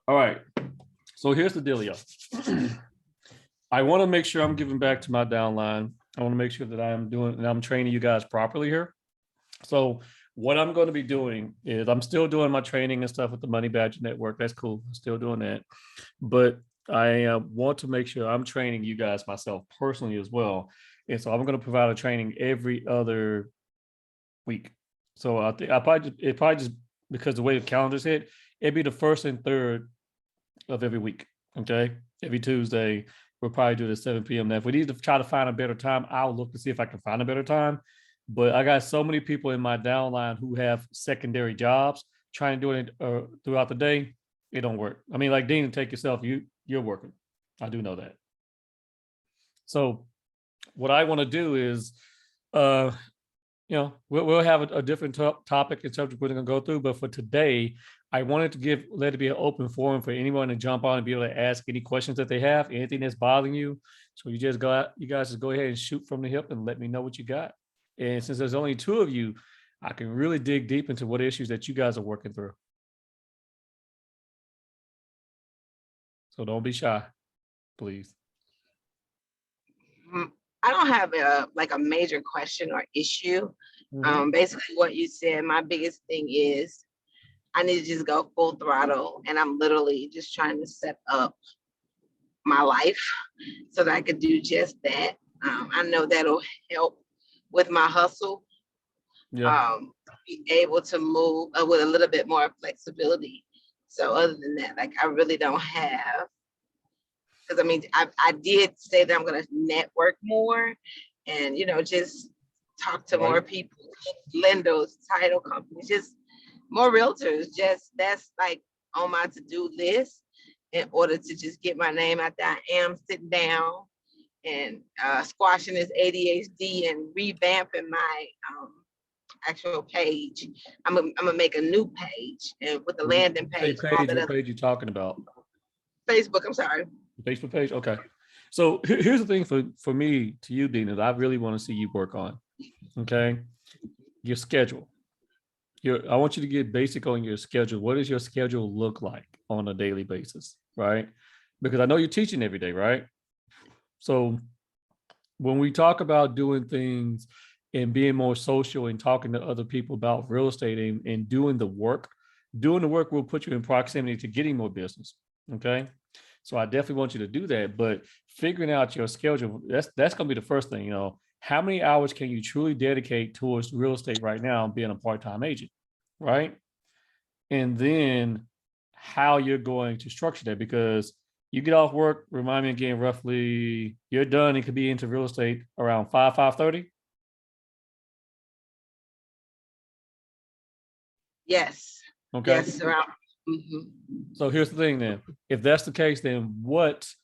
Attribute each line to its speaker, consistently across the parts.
Speaker 1: All right. So here's the dealio. I want to make sure I'm giving back to my downline. I want to make sure that I'm training you guys properly here. So what I'm going to be doing is I'm still doing my training and stuff with the Money Badger Network. That's cool. I'm still doing that. But I want to make sure I'm training you guys myself personally as well. And so I'm going to provide a training every other week. So I think it probably just because the way the calendars hit, it'd be the first and third of every week. Okay. Every Tuesday, we'll probably do it at 7 p.m. Now, if we need to try to find a better time, I'll look to see if I can find a better time. But I got so many people in my downline who have secondary jobs trying to do it throughout the day. It don't work. I mean, like Dean, take yourself, you're working. I do know that. So what I want to do is, uh, we'll have a different topic and subject we're going to go through. But for today, I wanted to let it be an open forum for anyone to jump on and be able to ask any questions that they have, anything that's bothering you. So you guys just go ahead and shoot from the hip and let me know what you got. And since there's only two of you, I can really dig deep into what issues that you guys are working through. So don't be shy, please.
Speaker 2: I don't have a major question or issue. Basically what you said, my biggest thing is I need to just go full throttle, and I'm literally just trying to set up my life so that I could do just that. I know that'll help with my hustle.
Speaker 1: Yeah.
Speaker 2: Be able to move with a little bit more flexibility. So other than that, like I really don't have, because I mean, I did say that I'm going to network more and, just talk to more people, lenders, title companies, just more realtors. Just that's like on my to-do list in order to just get my name out there. I am sitting down and squashing this ADHD and revamping my actual page. I'm gonna make a new page and with the landing page.
Speaker 1: What page you talking about?
Speaker 2: Facebook. I'm sorry.
Speaker 1: Facebook page. Okay. So here's the thing for me to you, Dean, that I really want to see you work on. Okay. Your schedule. I want you to get basic on your schedule. What does your schedule look like on a daily basis? Right. Because I know you're teaching every day, right? So when we talk about doing things and being more social and talking to other people about real estate and doing the work will put you in proximity to getting more business. Okay. So I definitely want you to do that, but figuring out your schedule, that's going to be the first thing. How many hours can you truly dedicate towards real estate right now, being a part-time agent, right? And then how you're going to structure that, because you get off work, remind me again, roughly you're done and could be into real estate around 5:30.
Speaker 2: Yes.
Speaker 1: Okay.
Speaker 2: Yes, around.
Speaker 1: So here's the thing then. If that's the case, then let's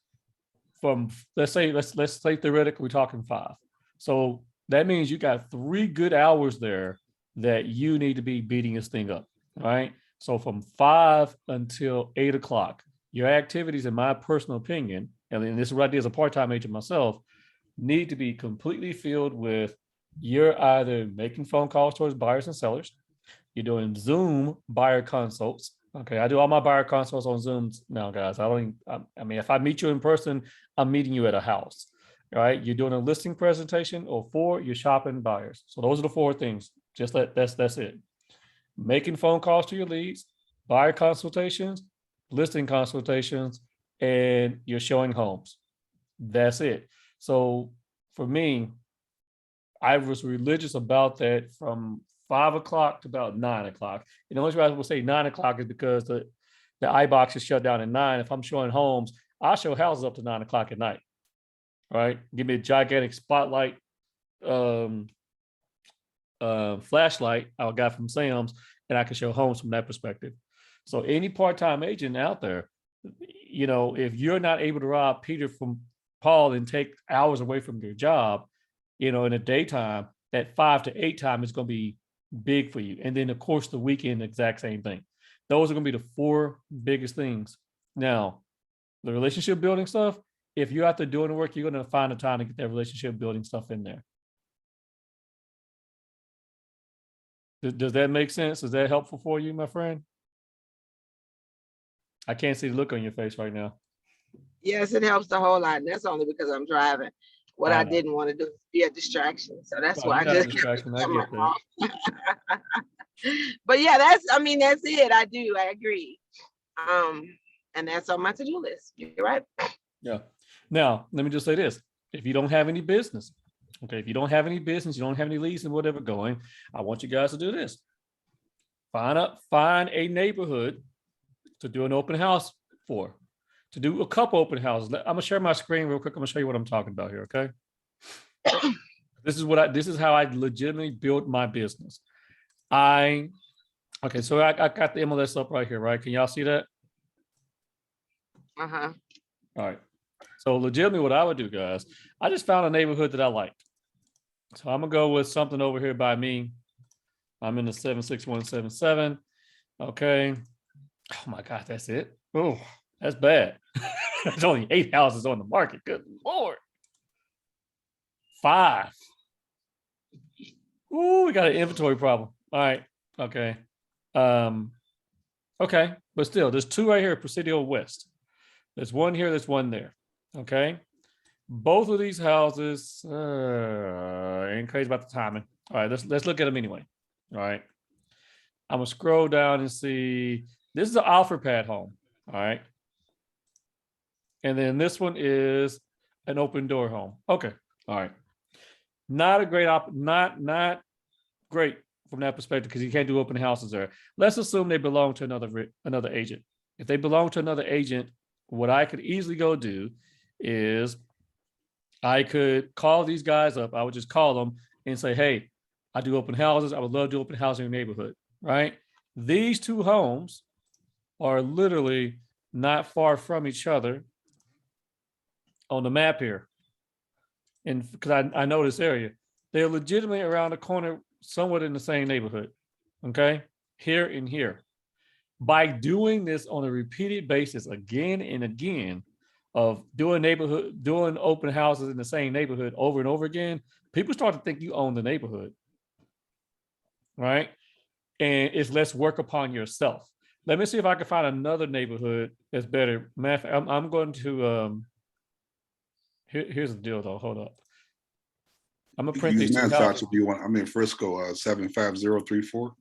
Speaker 1: say theoretically we're talking 5. So that means you got 3 good hours there that you need to be beating this thing up. Right. So from 5 until 8 o'clock, your activities, in my personal opinion, and this is what I did as a part-time agent myself, need to be completely filled with you're either making phone calls towards buyers and sellers, you're doing Zoom buyer consults. Okay, I do all my buyer consults on Zoom now, guys. I mean, if I meet you in person, I'm meeting you at a house. All right, you're doing a listing presentation, or 4, you're shopping buyers. So those are the 4 things. Just that's it. Making phone calls to your leads, buyer consultations, listing consultations, and you're showing homes. That's it. So for me, I was religious about that from 5 o'clock to about 9 o'clock. And the only reason I will say 9 o'clock is because the iBox is shut down at 9. If I'm showing homes, I'll show houses up to 9 o'clock at night. All right. Give me a gigantic spotlight flashlight I got from Sam's, and I can show homes from that perspective. So any part-time agent out there, if you're not able to rob Peter from Paul and take hours away from your job, in the daytime, that 5 to 8 time is going to be big for you. And then of course the weekend, exact same thing. Those are going to be the 4 biggest things. Now, the relationship building stuff, if you're out there doing the work, you're going to find the time to get that relationship building stuff in there. Does that make sense? Is that helpful for you, my friend? I can't see the look on your face right now.
Speaker 2: Yes, it helps a whole lot. And that's only because I'm driving. What
Speaker 1: I
Speaker 2: I
Speaker 1: know.
Speaker 2: didn't want to do is be a distraction. So that's
Speaker 1: No,
Speaker 2: why
Speaker 1: you're
Speaker 2: I
Speaker 1: not a
Speaker 2: just kept the
Speaker 1: distraction. I
Speaker 2: camera
Speaker 1: get that.
Speaker 2: off. But yeah, that's it. I do. I agree. And that's on my to-do list. You're right.
Speaker 1: Yeah. Now, let me just say this. If you don't have any business, okay, if you don't have any business, you don't have any leads and whatever going, I want you guys to do this. Find a neighborhood to do an open house for, to do a couple open houses. I'm gonna share my screen real quick. I'm gonna show you what I'm talking about here. Okay. This is how I legitimately built my business. Okay, so I got the MLS up right here, right? Can y'all see that?
Speaker 2: Uh-huh.
Speaker 1: All right. So legitimately what I would do, guys, I just found a neighborhood that I liked. So I'm gonna go with something over here by me. I'm in the 76177. Okay. Oh my God, that's it. Oh, that's bad. There's only 8 houses on the market. Good Lord. 5. Ooh, we got an inventory problem. All right. Okay. Okay, but still, there's 2 right here at Presidio West. There's one here, there's one there. Okay. Both of these houses, ain't crazy about the timing. All right, let's look at them anyway. All right. I'm gonna scroll down and see. This is an offer pad home. All right. And then this one is an open door home. Okay. All right. Not a great not great from that perspective because you can't do open houses there. Let's assume they belong to another agent. If they belong to another agent, what I could easily go do is I could call these guys up. I would just call them and say, hey, I do open houses. I would love to do open housing in your neighborhood, right? These 2 homes are literally not far from each other on the map here. And because I know this area, they're legitimately around the corner, somewhat in the same neighborhood. Okay. Here and here. By doing this on a repeated basis again and again, of doing open houses in the same neighborhood over and over again, people start to think you own the neighborhood. Right. And it's less work upon yourself. Let me see if I can find another neighborhood that's better. I'm going to here's the deal though. Hold up. I'm gonna print these 2 houses.
Speaker 3: Do you want? I'm in Frisco, 75034.
Speaker 1: All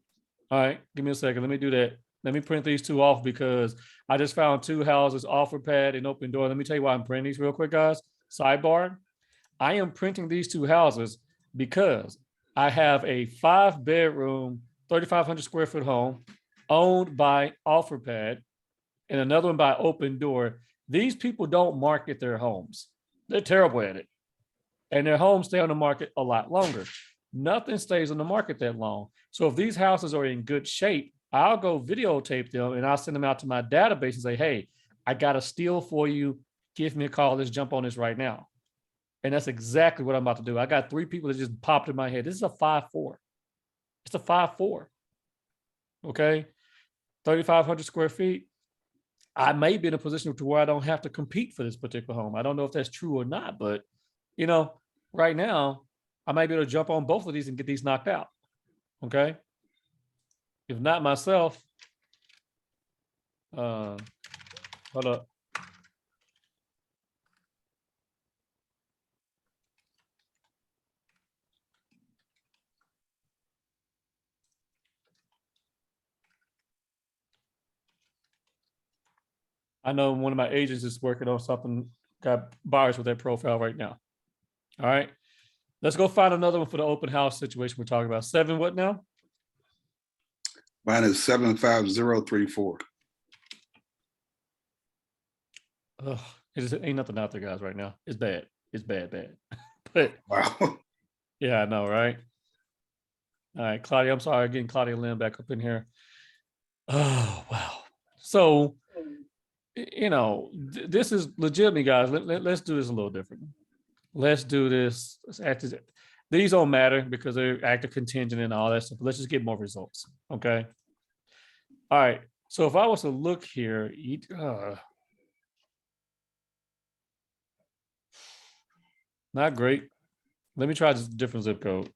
Speaker 1: right, give me a second. Let me do that. Let me print these 2 off because I just found 2 houses, offer pad and open door. Let me tell you why I'm printing these real quick, guys. Sidebar. I am printing these 2 houses because I have a 5-bedroom, 3,500 square foot home owned by offer pad and another one by open door. These people don't market their homes. They're terrible at it. And their homes stay on the market a lot longer. Nothing stays on the market that long. So if these houses are in good shape, I'll go videotape them and I'll send them out to my database and say, hey, I got a steal for you. Give me a call. Let's jump on this right now. And that's exactly what I'm about to do. I got 3 people that just popped in my head. This is a 5-4. It's a 5-4. Okay. 3,500 square feet. I may be in a position to where I don't have to compete for this particular home. I don't know if that's true or not, but right now, I might be able to jump on both of these and get these knocked out. Okay. If not myself, hold up. I know one of my agents is working on something, got buyers with that profile right now. All right. Let's go find another one for the open house situation we're talking about. 7 what now?
Speaker 3: Mine is 75034.
Speaker 1: Ugh, it ain't nothing out there, guys, right now. It's bad. It's bad. But
Speaker 3: Wow.
Speaker 1: yeah, I know, right? All right, Claudia, I'm sorry, getting Claudia Lynn back up in here. Oh, wow. So, this is legitimately, guys. Let's do this a little different. Let's do this. These don't matter because they're active contingent and all that stuff. But let's just get more results. Okay. All right. So if I was to look here, not great. Let me try this different zip code.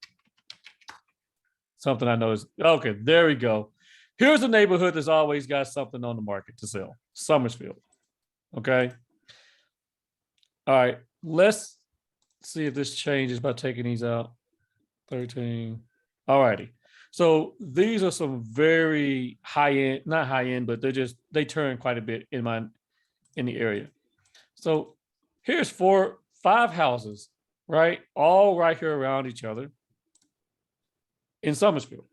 Speaker 1: Something I know is okay. There we go. Here's a neighborhood that's always got something on the market to sell. Summersfield. Okay. All right. Let's see if this changes by taking these out. 13. All righty. So these are some very high end, not high end, but they turn quite a bit in the area. So here's 5 houses, right? All right here around each other in Summersfield,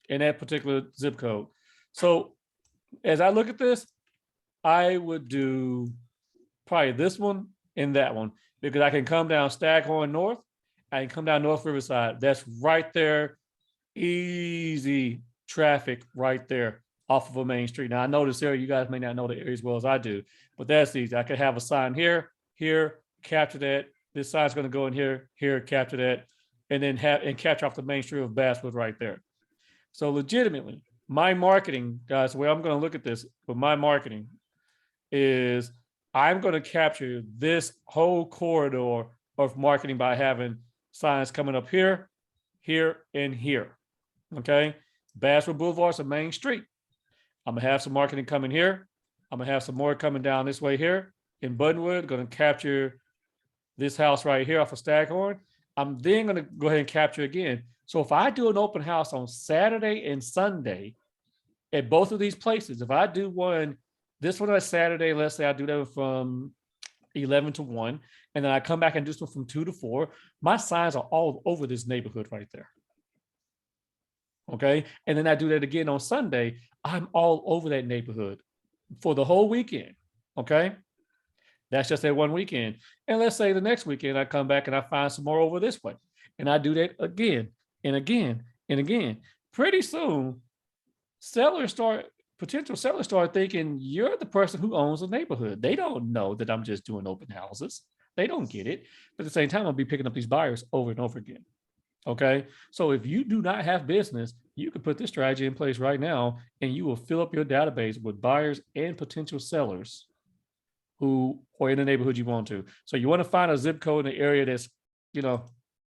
Speaker 1: in that particular zip code. So as I look at this, I would do probably this one and that one, because I can come down Staghorn North, I can come down North Riverside. That's right there. Easy traffic right there off of a main street. Now I know this area, you guys may not know the area as well as I do, but that's easy. I could have a sign here, capture that. This sign's going to go in here, capture that, and then capture off the main street of Basswood right there. So legitimately, my marketing, guys, the way I'm going to look at this with my marketing is I'm going to capture this whole corridor of marketing by having signs coming up here, and here. Okay. Basswood Boulevard is a main street. I'm going to have some marketing coming here. I'm going to have some more coming down this way here in Buttonwood. Going to capture this house right here off of Staghorn. I'm then going to go ahead and capture again. So if I do an open house on Saturday and Sunday at both of these places, if I do this one on Saturday, let's say I do that from 11 to 1, and then I come back and do this one from 2 to 4, my signs are all over this neighborhood right there. Okay. And then I do that again on Sunday, I'm all over that neighborhood for the whole weekend. Okay. That's just that one weekend. And let's say the next weekend I come back and I find some more over this way. And I do that again and again and again. Pretty soon, potential sellers start thinking you're the person who owns the neighborhood. They don't know that I'm just doing open houses. They don't get it. But at the same time, I'll be picking up these buyers over and over again. Okay. So if you do not have business, you can put this strategy in place right now, and you will fill up your database with buyers and potential sellers who are in the neighborhood you want to. So you want to find a zip code in the area that's,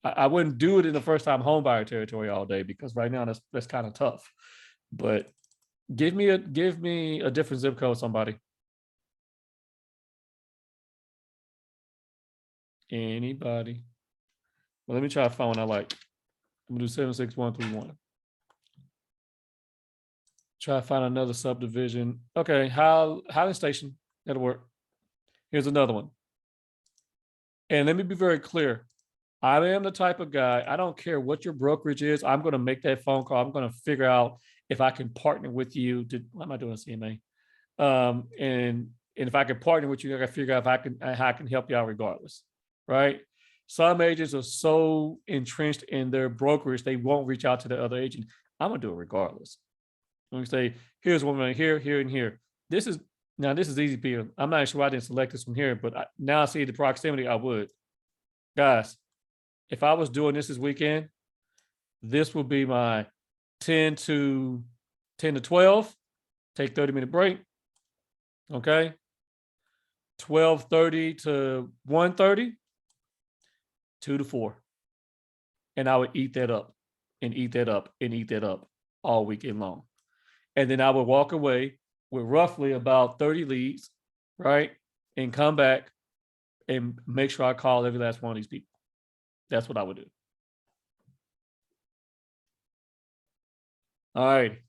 Speaker 1: I wouldn't do it in the first time home buyer territory all day, because right now that's kind of tough. But give me a different zip code, somebody. Anybody? Well, let me try to find one I like. I'm gonna do 76131. Try to find another subdivision. Okay, Highland Station. That'll work. Here's another one. And let me be very clear. I am the type of guy, I don't care what your brokerage is. I'm going to make that phone call. I'm going to figure out if I can partner with you. What am I doing, CMA? And if I can partner with you, I got to figure out how I can help you out regardless, right? Some agents are so entrenched in their brokerage, they won't reach out to the other agent. I'm going to do it regardless. I'm going to say, here's one right here, here, and here. This is easy, Peter. I'm not sure why I didn't select this one here, but now I see the proximity, I would. Guys, if I was doing this weekend, this would be my 10 to 12, take 30-minute break. Okay. 12:30 to 1:30, 2 to 4. And I would eat that up and eat that up and eat that up all weekend long. And then I would walk away with roughly about 30 leads, right? And come back and make sure I call every last one of these people. That's what I would do. All right.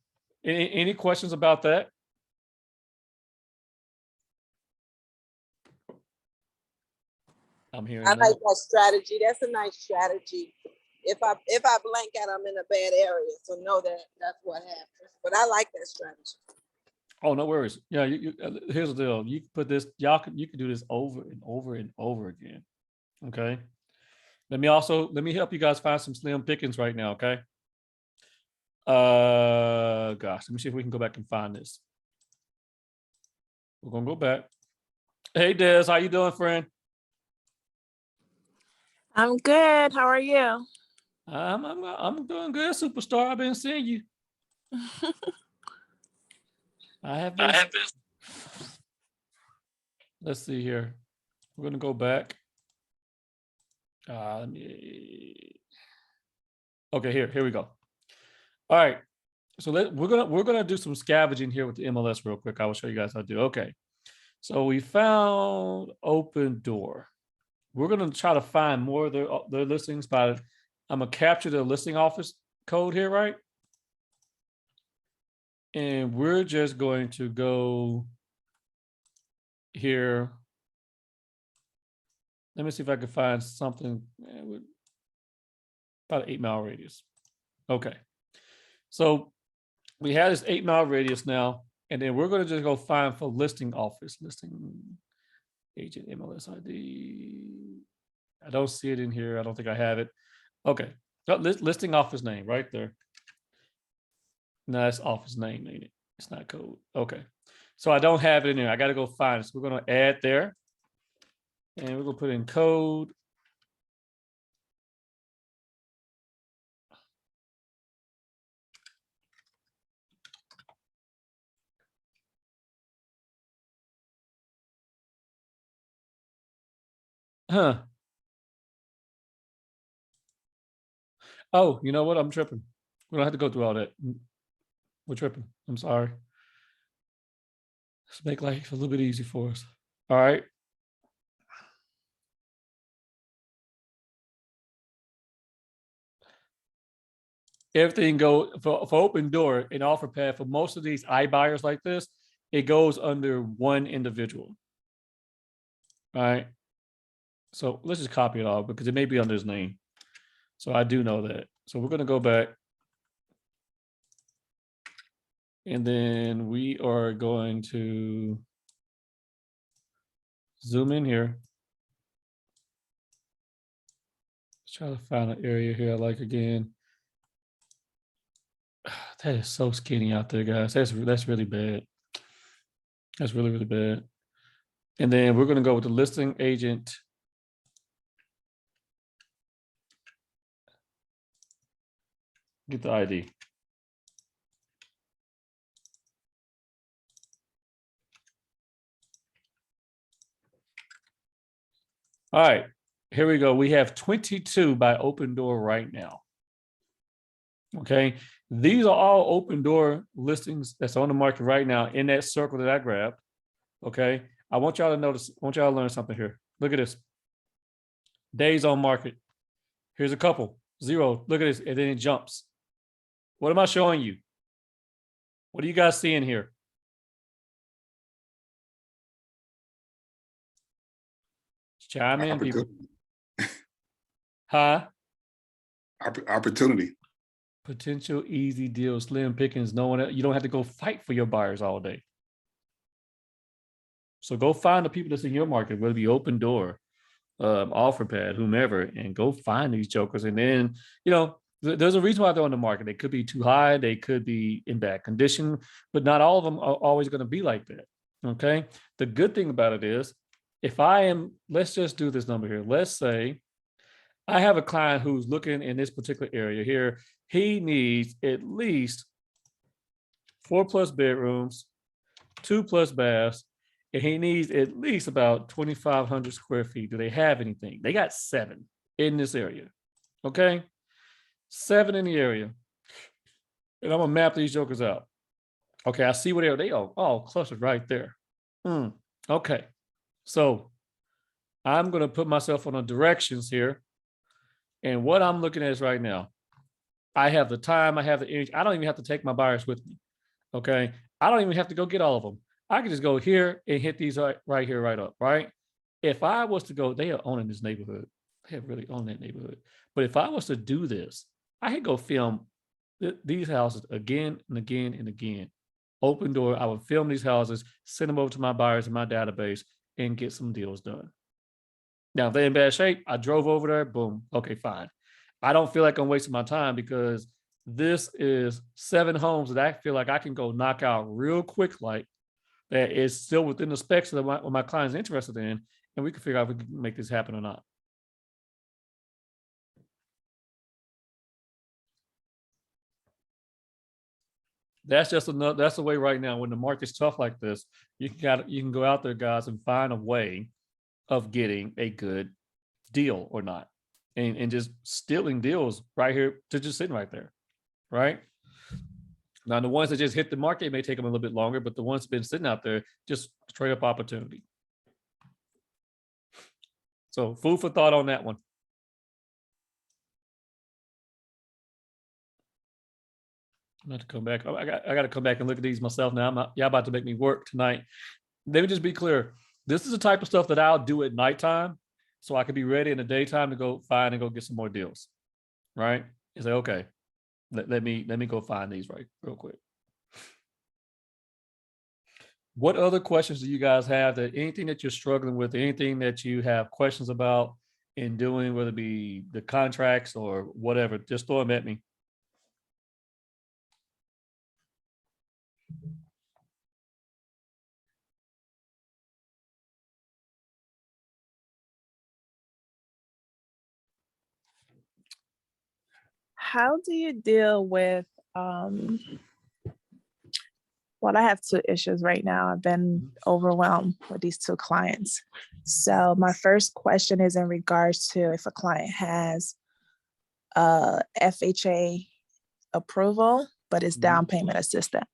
Speaker 1: Any questions about that? I'm hearing.
Speaker 4: I like that strategy. That's a nice strategy. If I blank out, I'm in a bad area. So know that that's what happens. But I like that strategy. Oh,
Speaker 1: no worries. Yeah, here's the deal. You can put this, you can do this over and over and over again. Okay. Let me help you guys find some slim pickings right now. Okay. Gosh, let me see if we can go back and find this. We're gonna go back. Hey Des, how you doing, friend?
Speaker 5: I'm good. How are you?
Speaker 1: I'm doing good, superstar. I've been seeing you. I have been. Let's see here. We're gonna go back. Okay, here we go. All right. So we're gonna do some scavenging here with the MLS real quick. I will show you guys how to do. Okay. So we found Open Door. We're gonna try to find more of their listings by I'm gonna capture the listing office code here, right? And we're just going to go here. Let me see if I can find something with about an 8-mile radius. Okay. So we have this 8-mile radius now, and then we're going to just go find for listing office, listing agent MLS ID. I don't see it in here. I don't think I have it. Okay. Listing office name right there. No, that's office name, ain't it? It's not code. Okay. So I don't have it in there. I got to go find it. So we're going to add there. And we're going to put in code. Huh. Oh, you know what? I'm tripping. We don't have to go through all that. We're tripping. I'm sorry. Let's make life a little bit easy for us. All right. Everything go for Open Door and OfferPad for most of these iBuyers like this, it goes under one individual. All right. So let's just copy it all because it may be under his name. So I do know that. So we're going to go back. And then we are going to zoom in here. Let's try to find an area here I like again. That is so skinny out there, guys. That's really bad. That's really, really bad. And then we're going to go with the listing agent. Get the ID. All right, here we go. We have 22 by Open Door right now. Okay, these are all Open Door listings that's on the market right now in that circle that I grabbed. Okay, I want y'all to notice, I want y'all to learn something here. Look at this. Days on market. Here's a couple. 0. Look at this, and then it jumps. What am I showing you? What are you guys seeing here? Chime in, people. Huh?
Speaker 3: Opportunity.
Speaker 1: Potential easy deal, slim pickings. No one, you don't have to go fight for your buyers all day. So go find the people that's in your market, whether it be Open Door, OfferPad, whomever, and go find these jokers. And then, you know, there's a reason why they're on the market. They could be too high, they could be in bad condition, but not all of them are always going to be like that. Okay. The good thing about it is, if I am, let's just do this number here. Let's say I have a client who's looking in this particular area here. He needs at least 4+ bedrooms, 2+ baths, and he needs at least about 2,500 square feet. Do they have anything? They got 7 in this area. Okay. 7 in the area. And I'm gonna map these jokers out. Okay, I see where they are all clustered right there. Okay. So I'm gonna put myself on the directions here. And what I'm looking at is right now, I have the time, I have the energy. I don't even have to take my buyers with me. Okay. I don't even have to go get all of them. I can just go here and hit these right here, right up, right? If I was to go, they are owning this neighborhood. They have really owned that neighborhood. But if I was to do this, I could go film these houses again and again and again. Open Door, I would film these houses, send them over to my buyers in my database, and get some deals done. Now, if they're in bad shape, I drove over there, boom, okay, fine. I don't feel like I'm wasting my time because this is 7 homes that I feel like I can go knock out real quick, like that is still within the specs that what my client's interested in, and we can figure out if we can make this happen or not. That's just another, that's the way right now when the market's tough like this, you can go out there, guys, and find a way of getting a good deal or not. And just stealing deals right here to just sitting right there. Right. Now, the ones that just hit the market may take them a little bit longer, but the ones that have been sitting out there, just straight up opportunity. So food for thought on that one. I'm going to come back. I got to come back and look at these myself now. Y'all about to make me work tonight. Let me just be clear. This is the type of stuff that I'll do at nighttime, so I can be ready in the daytime to go find and go get some more deals. Right? You say, okay, let me go find these real quick. What other questions do you guys have? That anything that you're struggling with, anything that you have questions about in doing, whether it be the contracts or whatever, just throw them at me.
Speaker 5: How do you deal with, well, I have two issues right now. I've been overwhelmed with these two clients. So my first question is in regards to if a client has a FHA approval, but is down payment assistant.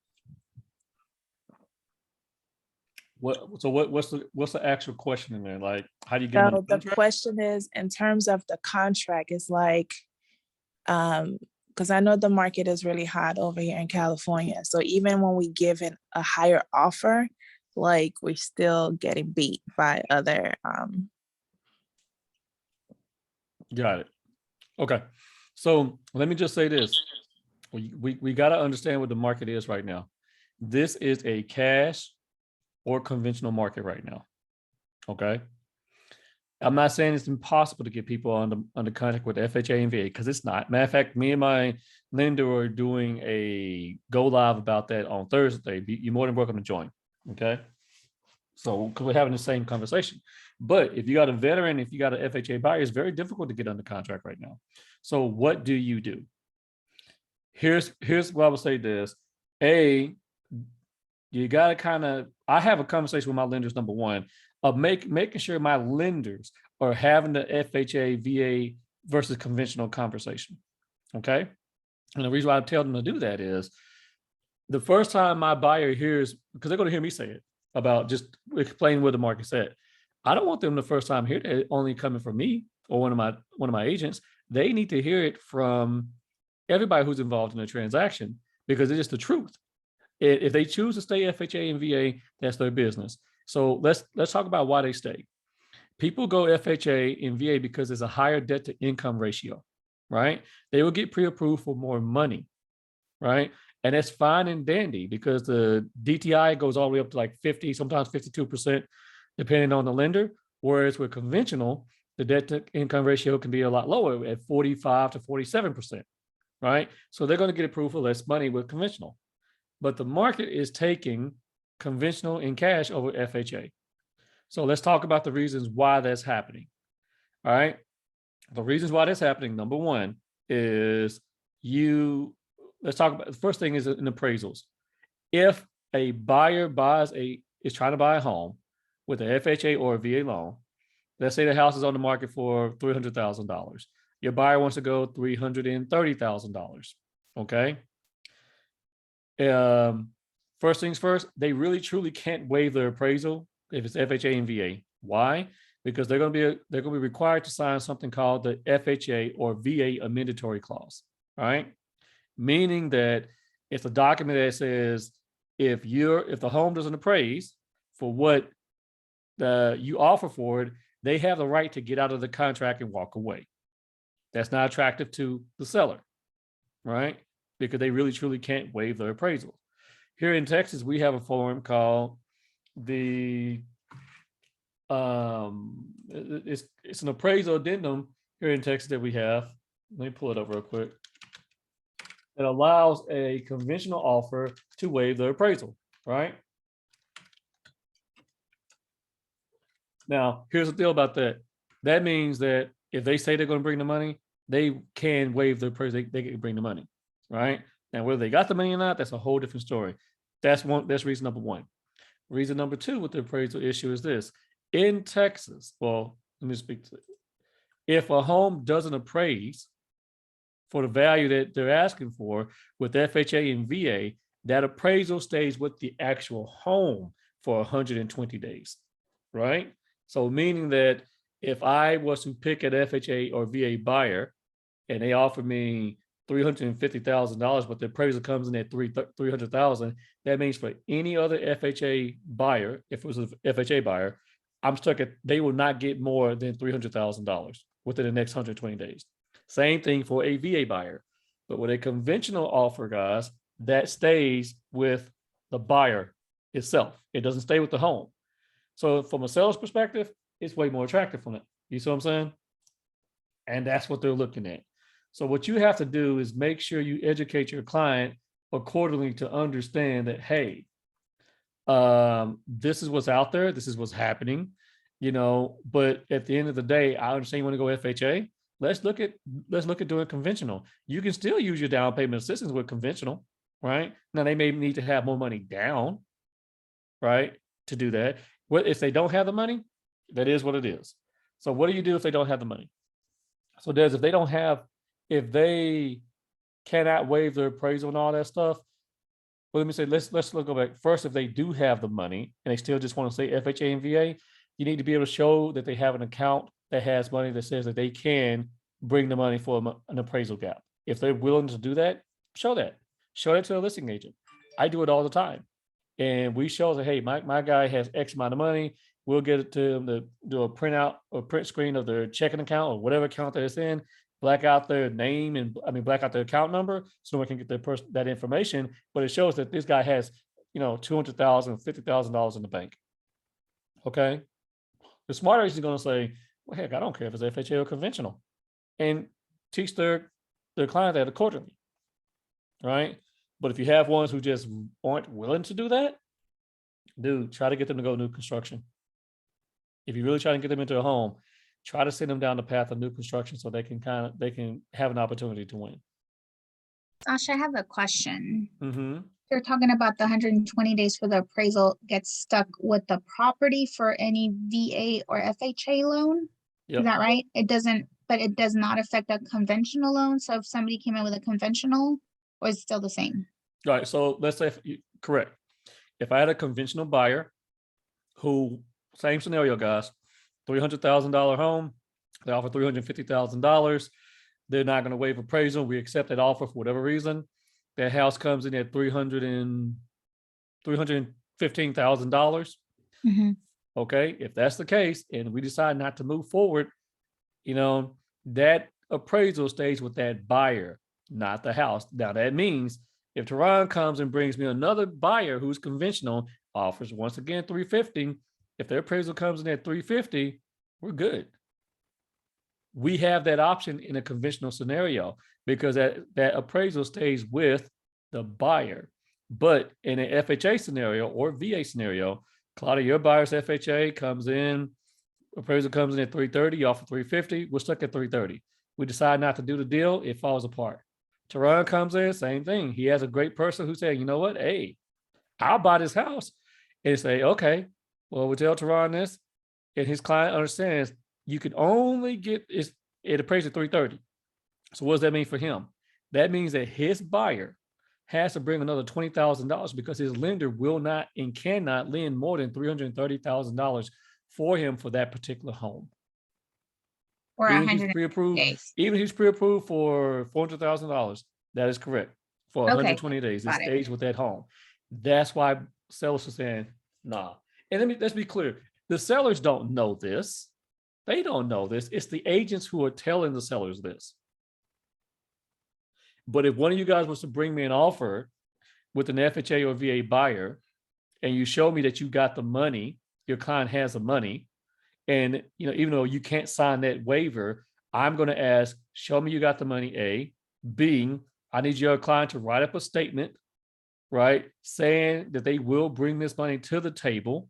Speaker 1: What's the actual question in there? Like, how do you get them
Speaker 5: So
Speaker 1: on the
Speaker 5: the
Speaker 1: contract?
Speaker 5: question is, in terms of the contract, is like, because I know the market is really hot over here in California. So even when we give it a higher offer, like we're still getting beat by other.
Speaker 1: Got it. Okay. So let me just say this. We got to understand what the market is right now. This is a cash or conventional market right now. Okay. I'm not saying it's impossible to get people under contract with FHA and VA, because it's not. Matter of fact, me and my lender are doing a go live about that on Thursday. You're more than welcome to join. Okay. So, because we're having the same conversation. But if you got a veteran, if you got an FHA buyer, it's very difficult to get under contract right now. So what do you do? Here's what I would say this. You got to I have a conversation with my lenders, number one, of making sure my lenders are having the FHA, VA versus conventional conversation. Okay. And the reason why I tell them to do that is the first time my buyer hears, because they're going to hear me say it about just explaining what the market's at. I don't want them the first time hear it only coming from me or one of my agents. They need to hear it from everybody who's involved in the transaction, because it's just the truth. If they choose to stay FHA and VA, that's their business. So let's talk about why they stay. People go FHA and VA because there's a higher debt to income ratio, right? They will get pre-approved for more money, right? And that's fine and dandy, because the DTI goes all the way up to like 50, sometimes 52%, depending on the lender. Whereas with conventional, the debt to income ratio can be a lot lower at 45 to 47%, right? So they're going to get approved for less money with conventional. But the market is taking conventional in cash over FHA. So let's talk about the reasons why that's happening. All right. The reasons why that's happening, number one, is let's talk about, the first thing is in appraisals. If a buyer is trying to buy a home with an FHA or a VA loan, let's say the house is on the market for $300,000. Your buyer wants to go $330,000. Okay. First things first, they really truly can't waive their appraisal if it's FHA and VA. Why? Because they're going to be required to sign something called the FHA or VA amendatory clause. All right. Meaning that it's a document that says if the home doesn't appraise for what you offer for it, they have the right to get out of the contract and walk away. That's not attractive to the seller, right? Because they really truly can't waive their appraisal. Here in Texas, we have a form called the it's an appraisal addendum here in Texas that we have. Let me pull it up real quick. It allows a conventional offer to waive their appraisal, right? Now, here's the deal about that. That means that if they say they're going to bring the money, they can waive their appraisal. They can bring the money, right? Now, whether they got the money or not, that's a whole different story. That's reason number one. Reason number two with the appraisal issue is this. In Texas, well, let me speak to it. If a home doesn't appraise for the value that they're asking for with FHA and VA, that appraisal stays with the actual home for 120 days, right? So meaning that if I was to pick an FHA or VA buyer and they offer me $350,000, but the appraisal comes in at 300,000, that means for any other FHA buyer, if it was an FHA buyer, I'm stuck at, they will not get more than $300,000 within the next 120 days. Same thing for a VA buyer. But with a conventional offer, guys, that stays with the buyer itself. It doesn't stay with the home. So from a seller's perspective, it's way more attractive from it. You see what I'm saying? And that's what they're looking at. So what you have to do is make sure you educate your client accordingly to understand that, hey, this is what's out there. This is what's happening, but at the end of the day, I understand you want to go FHA. Let's look at doing conventional. You can still use your down payment assistance with conventional, right? Now they may need to have more money down, right, to do that. What if they don't have the money? That is what it is. So what do you do if they don't have the money? So if they cannot waive their appraisal and all that stuff, well, let me say, let's go back. First, if they do have the money and they still just want to say FHA and VA, you need to be able to show that they have an account that has money that says that they can bring the money for an appraisal gap. If they're willing to do that, show that. Show that to a listing agent. I do it all the time. And we show that, hey, my guy has X amount of money. We'll get it to them to do a printout or print screen of their checking account or whatever account that it's in, black out their name and black out their account number so we can get that information. But it shows that this guy has, $200,000, $50,000 in the bank. Okay. The smart agent is going to say, well, heck, I don't care if it's FHA or conventional, and teach their client that accordingly. Right. But if you have ones who just aren't willing to do that, dude, try to get them to go new construction. If you really try to get them into a home, try to send them down the path of new construction so they can have an opportunity to win.
Speaker 6: Sasha, I have a question.
Speaker 1: Mm-hmm.
Speaker 6: You're talking about the 120 days for the appraisal gets stuck with the property for any VA or FHA loan.
Speaker 1: Yep.
Speaker 6: Is that right? It does not affect a conventional loan. So if somebody came in with a conventional, or is it still the same?
Speaker 1: Right. So let's say, correct. If I had a conventional buyer who, same scenario, guys, $300,000 home, they offer $350,000. They're not going to waive appraisal. We accept that offer for whatever reason. That house comes in at $315,000.
Speaker 6: Mm-hmm.
Speaker 1: Okay. If that's the case, and we decide not to move forward, that appraisal stays with that buyer, not the house. Now that means if Teron comes and brings me another buyer who's conventional, offers once again $350,000, if their appraisal comes in at $350,000, we're good. We have that option in a conventional scenario because that appraisal stays with the buyer. But in an FHA scenario or VA scenario, Claudia, your buyer's FHA comes in, appraisal comes in at $330,000, you offer $350,000, we're stuck at $330,000. We decide not to do the deal, it falls apart. Teron comes in, same thing. He has a great person who said, you know what? Hey, I'll buy this house. And say, okay, well, we'll tell Teron this. And his client understands you can only get it appraised at $330,000. So what does that mean for him? That means that his buyer has to bring another $20,000 because his lender will not and cannot lend more than $330,000 for him for that particular home.
Speaker 6: Or
Speaker 1: Even if
Speaker 6: 100
Speaker 1: he's pre-approved,
Speaker 6: days.
Speaker 1: even if he's pre-approved for $400,000, that is correct. For 120 days, it stays with that home. That's why sellers are saying, nah. And let's be clear. The sellers don't know this. They don't know this. It's the agents who are telling the sellers this. But if one of you guys was to bring me an offer with an FHA or VA buyer, and you show me that you got the money, your client has the money, and even though you can't sign that waiver, I'm going to ask, show me you got the money, A. B, I need your client to write up a statement, right, saying that they will bring this money to the table,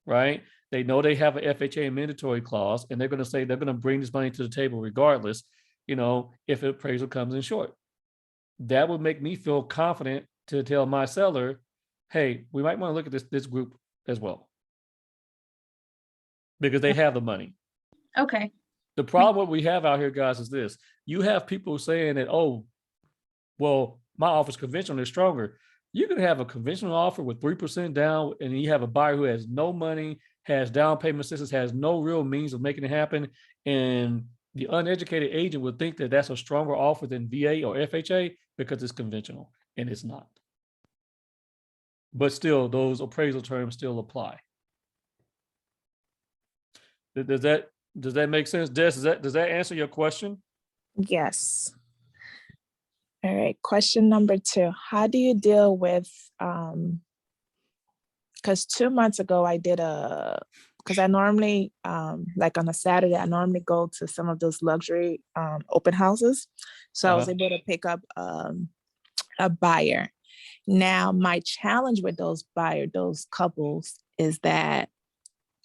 Speaker 1: right? They know they have an FHA mandatory clause, and they're going to say they're going to bring this money to the table regardless, if an appraisal comes in short. That would make me feel confident to tell my seller, hey, we might want to look at this group as well. Because they have the money.
Speaker 6: Okay.
Speaker 1: The problem what we have out here, guys, is this. You have people saying that, oh, well, my offer's conventional is stronger. You could have a conventional offer with 3% down, and you have a buyer who has no money, has down payment assistance, has no real means of making it happen. And the uneducated agent would think that that's a stronger offer than VA or FHA because it's conventional, and it's not. But still, those appraisal terms still apply. Does that make sense, Des? Does that answer your question?
Speaker 5: Yes. All right, question number 2. How do you deal with, because 2 months ago I did because I normally, like on a Saturday, I normally go to some of those luxury open houses. So I was able to pick up a buyer. Now, my challenge with those couples is that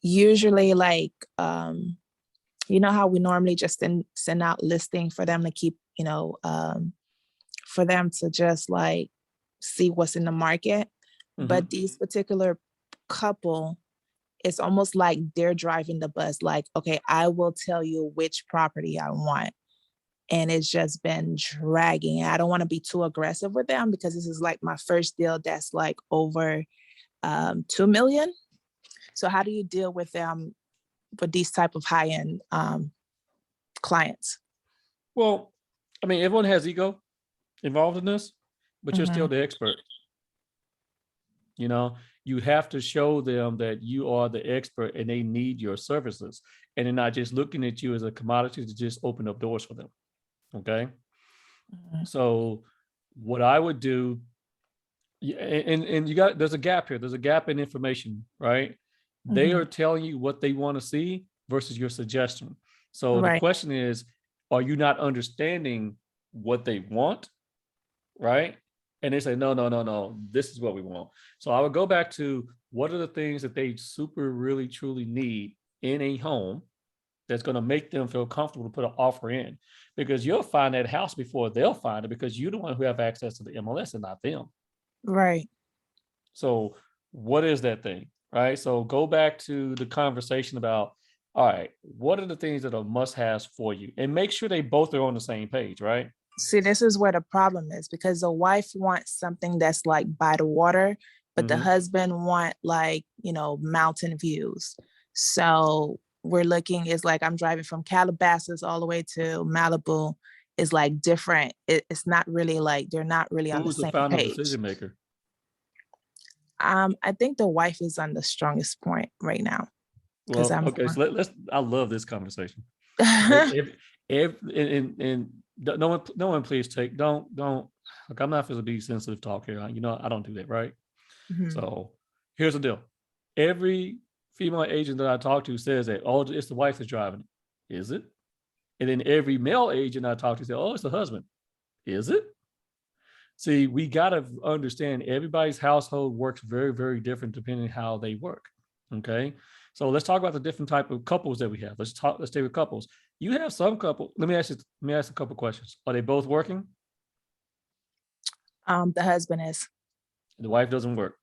Speaker 5: usually like, you know how we normally just send out listing for them to keep, for them to just like see what's in the market. But these particular couple, it's almost like they're driving the bus, like, okay, I will tell you which property I want. And it's just been dragging. I don't want to be too aggressive with them because this is like my first deal that's like over 2 million. So how do you deal with them for these type of high-end clients?
Speaker 1: Well, I mean, everyone has ego involved in this, but you're still the expert. You have to show them that you are the expert and they need your services, and they're not just looking at you as a commodity to just open up doors for them. Okay. So what I would do, and there's a gap here. There's a gap in information, right? They are telling you what they want to see versus your suggestion. So the question is, are you not understanding what they want? Right. And they say, no, this is what we want. So I would go back to what are the things that they super, really, truly need in a home that's going to make them feel comfortable to put an offer in, because you'll find that house before they'll find it because you're the one who have access to the MLS and not them.
Speaker 5: Right.
Speaker 1: So what is that thing? Right. So go back to the conversation about, all right, what are the things that are must-haves for you, and make sure they both are on the same page. Right.
Speaker 5: See, this is where the problem is, because the wife wants something that's like by the water, but the husband want like, mountain views. So we're looking, it's like I'm driving from Calabasas all the way to Malibu. It's like different. It's not really like, they're not really on the
Speaker 1: Who's the
Speaker 5: same
Speaker 1: final
Speaker 5: page.
Speaker 1: decision maker?
Speaker 5: I think the wife is on the strongest point right now.
Speaker 1: Well, okay, so let's. I love this conversation. No one, please take. Don't. Look, I'm not supposed to be sensitive talk here. I don't do that, right? So here's the deal. Every female agent that I talk to says that, oh, it's the wife that's driving it. Is it? And then every male agent I talk to says, oh, it's the husband. Is it? See, we got to understand everybody's household works very, very different depending on how they work. Okay. So let's talk about the different type of couples that we have. Let's stay with couples. You have some couple. Let me ask a couple questions. Are they both working?
Speaker 5: The husband is.
Speaker 1: The wife doesn't work.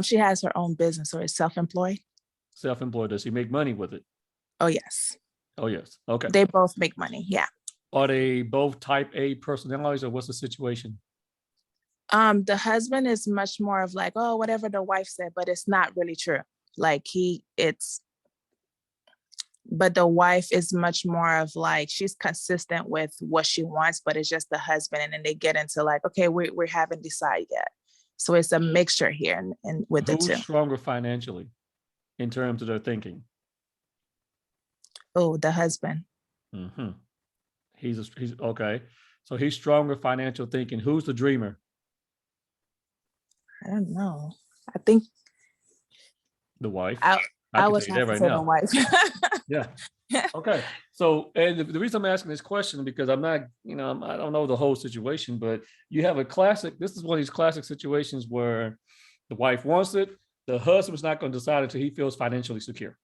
Speaker 5: She has her own business, or is self-employed.
Speaker 1: Self-employed. Does she make money with it?
Speaker 5: Oh, yes.
Speaker 1: Oh, yes. Okay.
Speaker 5: They both make money. Yeah.
Speaker 1: Are they both type A personalities, or what's the situation?
Speaker 5: The husband is much more of like, oh, whatever the wife said, but it's not really true. Like but the wife is much more of like, she's consistent with what she wants, but it's just the husband. And then they get into like, okay, we haven't decided yet. So it's a mixture here and with the two.
Speaker 1: Who's stronger financially in terms of their thinking?
Speaker 5: Oh, the husband.
Speaker 1: He's okay. So he's stronger financial thinking. Who's the dreamer?
Speaker 5: I don't know. I think
Speaker 1: the wife.
Speaker 5: I was have to say the wife.
Speaker 1: Yeah. Okay. So, and the reason I'm asking this question, because I'm not, I don't know the whole situation, but you have this is one of these classic situations where the wife wants it. The husband's not going to decide until he feels financially secure.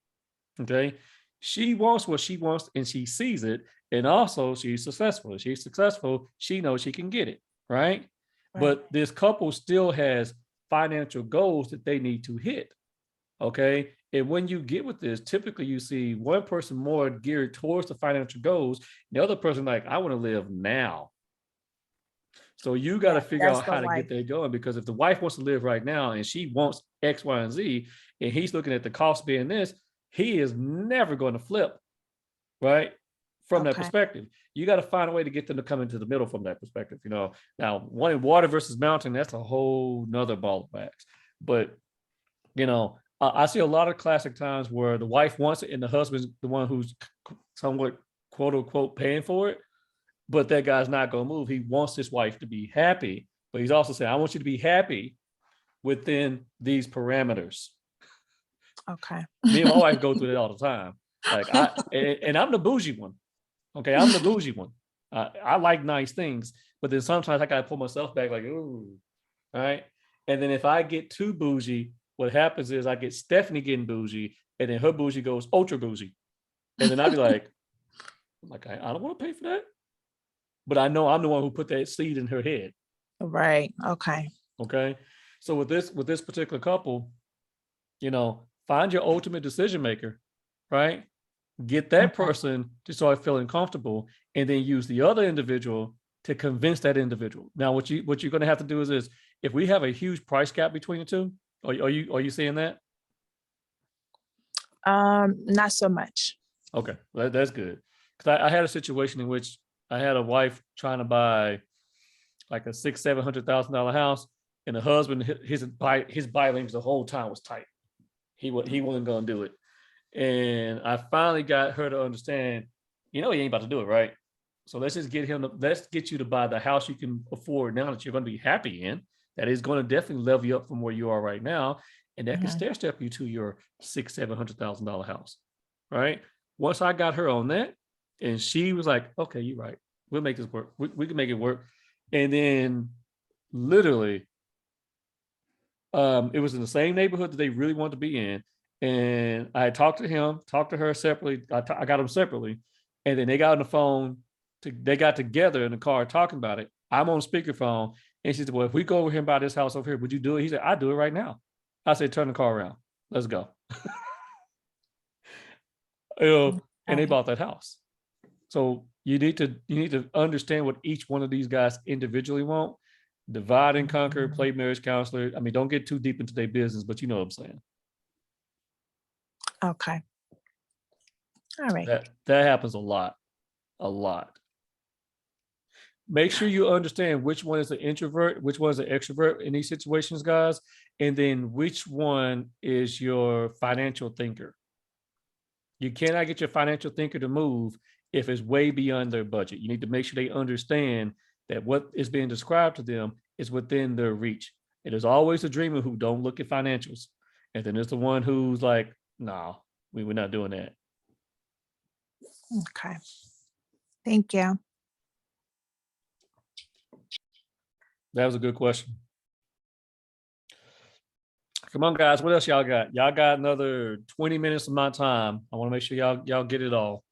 Speaker 1: Okay. She wants what she wants and she sees it. And also she's successful. If she's successful, she knows she can get it. Right. But this couple still has financial goals that they need to hit. Okay. And when you get with this, typically you see one person more geared towards the financial goals, the other person like, I want to live now. So you got to figure
Speaker 5: that's
Speaker 1: out
Speaker 5: the
Speaker 1: how to
Speaker 5: wife.
Speaker 1: get that going, because if the wife wants to live right now and she wants X, Y, and Z, and he's looking at the cost being this, he is never going to flip, right? From that
Speaker 5: Okay.
Speaker 1: perspective, you got to find a way to get them to come into the middle from that perspective. You know, now wanting water versus mountain, that's a whole nother ball of wax. But, you know, I see a lot of classic times where the wife wants it and the husband's the one who's somewhat quote unquote paying for it. But that guy's not going to move. He wants his wife to be happy, but he's also saying, I want you to be happy within these parameters.
Speaker 5: Okay.
Speaker 1: Me and my wife go through that all the time. Like and I'm the bougie one. Okay. I'm the bougie one. I like nice things, but then sometimes I got to pull myself back like, ooh, all right. And then if I get too bougie, what happens is I get Stephanie getting bougie, and then her bougie goes ultra bougie. And then I'd be like, I don't want to pay for that. But I know I'm the one who put that seed in her head.
Speaker 5: Right. Okay.
Speaker 1: Okay. So with this particular couple, you know, find your ultimate decision maker, right? Get that
Speaker 5: Okay.
Speaker 1: person to start feeling comfortable, and then use the other individual to convince that individual. Now, what you're going to have to do is this: if we have a huge price gap between the two, are you seeing that?
Speaker 5: Not so much.
Speaker 1: Okay, well, that's good. Because I had a situation in which I had a wife trying to buy like a $600,000-700,000 house, and the husband, his buy links the whole time was tight. He wasn't going to do it, and I finally got her to understand. You know, he ain't about to do it, right? So let's just get you to buy the house you can afford now that you're going to be happy in. That is going to definitely level you up from where you are right now, and that can stair step you to your $600,000-700,000 house, right? Once I got her on that, and she was like, "Okay, you're right. We'll make this work. We can make it work." And then, literally, it was in the same neighborhood that they really wanted to be in, and I talked to him, talked to her separately. I got them separately, and then they got on the phone. They got together in the car talking about it. I'm on speakerphone, and she said, "Well, if we go over here and buy this house over here, would you do it?" He said, "I'd do it right now." I said, "Turn the car around. Let's go." You know, and they
Speaker 5: Okay.
Speaker 1: bought that house. So you need to understand what each one of these guys individually want. Divide and conquer, play marriage counselor. I mean, don't get too deep into their business, but you know what I'm saying.
Speaker 5: Okay. All right.
Speaker 1: That happens a lot. Make sure you understand which one is an introvert, which one is an extrovert in these situations, guys, and then which one is your financial thinker. You cannot get your financial thinker to move if it's way beyond their budget. You need to make sure they understand that what is being described to them is within their reach. It is always the dreamer who don't look at financials. And then there's the one who's like, no, we're not doing that.
Speaker 5: Okay. Thank you.
Speaker 1: That was a good question. Come on, guys. What else y'all got? Y'all got another 20 minutes of my time. I want to make sure y'all get it all.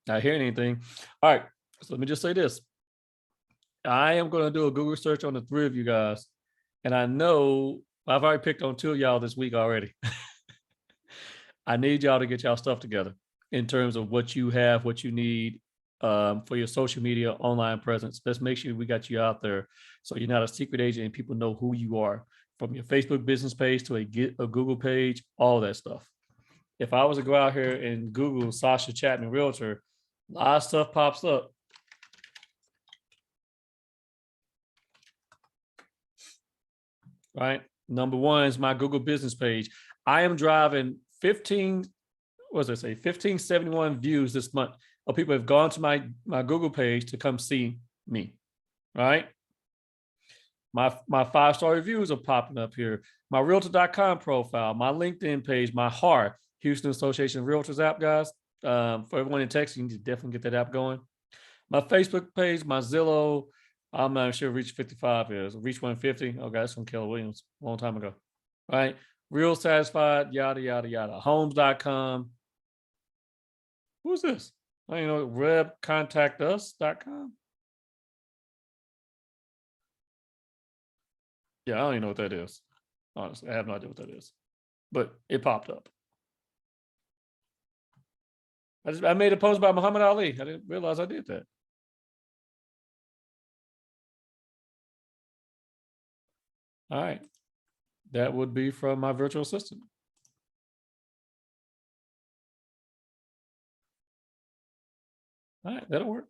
Speaker 1: Not hearing anything. All right. So let me just say this. I am going to do a Google search on the three of you guys. And I know I've already picked on two of y'all this week already. I need y'all to get y'all stuff together in terms of what you have, what you need for your social media, online presence. Let's make sure we got you out there so you're not a secret agent and people know who you are, from your Facebook business page to a Google page, all that stuff. If I was to go out here and Google Sascha Chatman Realtor, a lot of stuff pops up. Right. Number one is my Google business page. I am driving 1571 views this month of people have gone to my Google page to come see me. Right. My 5-star reviews are popping up here. My Realtor.com profile, my LinkedIn page, my HAR, Houston Association of Realtors app, guys. For everyone in Texas, you need to definitely get that app going. My Facebook page, my Zillow. I'm not sure Reach 55 is. Reach 150. Okay, that's from Keller Williams a long time ago. Right? Real Satisfied, yada, yada, yada. Homes.com. Who's this? I don't know. RebContactUs.com. Yeah, I don't even know what that is. Honestly, I have no idea what that is, but it popped up. I made a post about Muhammad Ali. I didn't realize I did that. All right. That would be from my virtual assistant. All right, that'll work.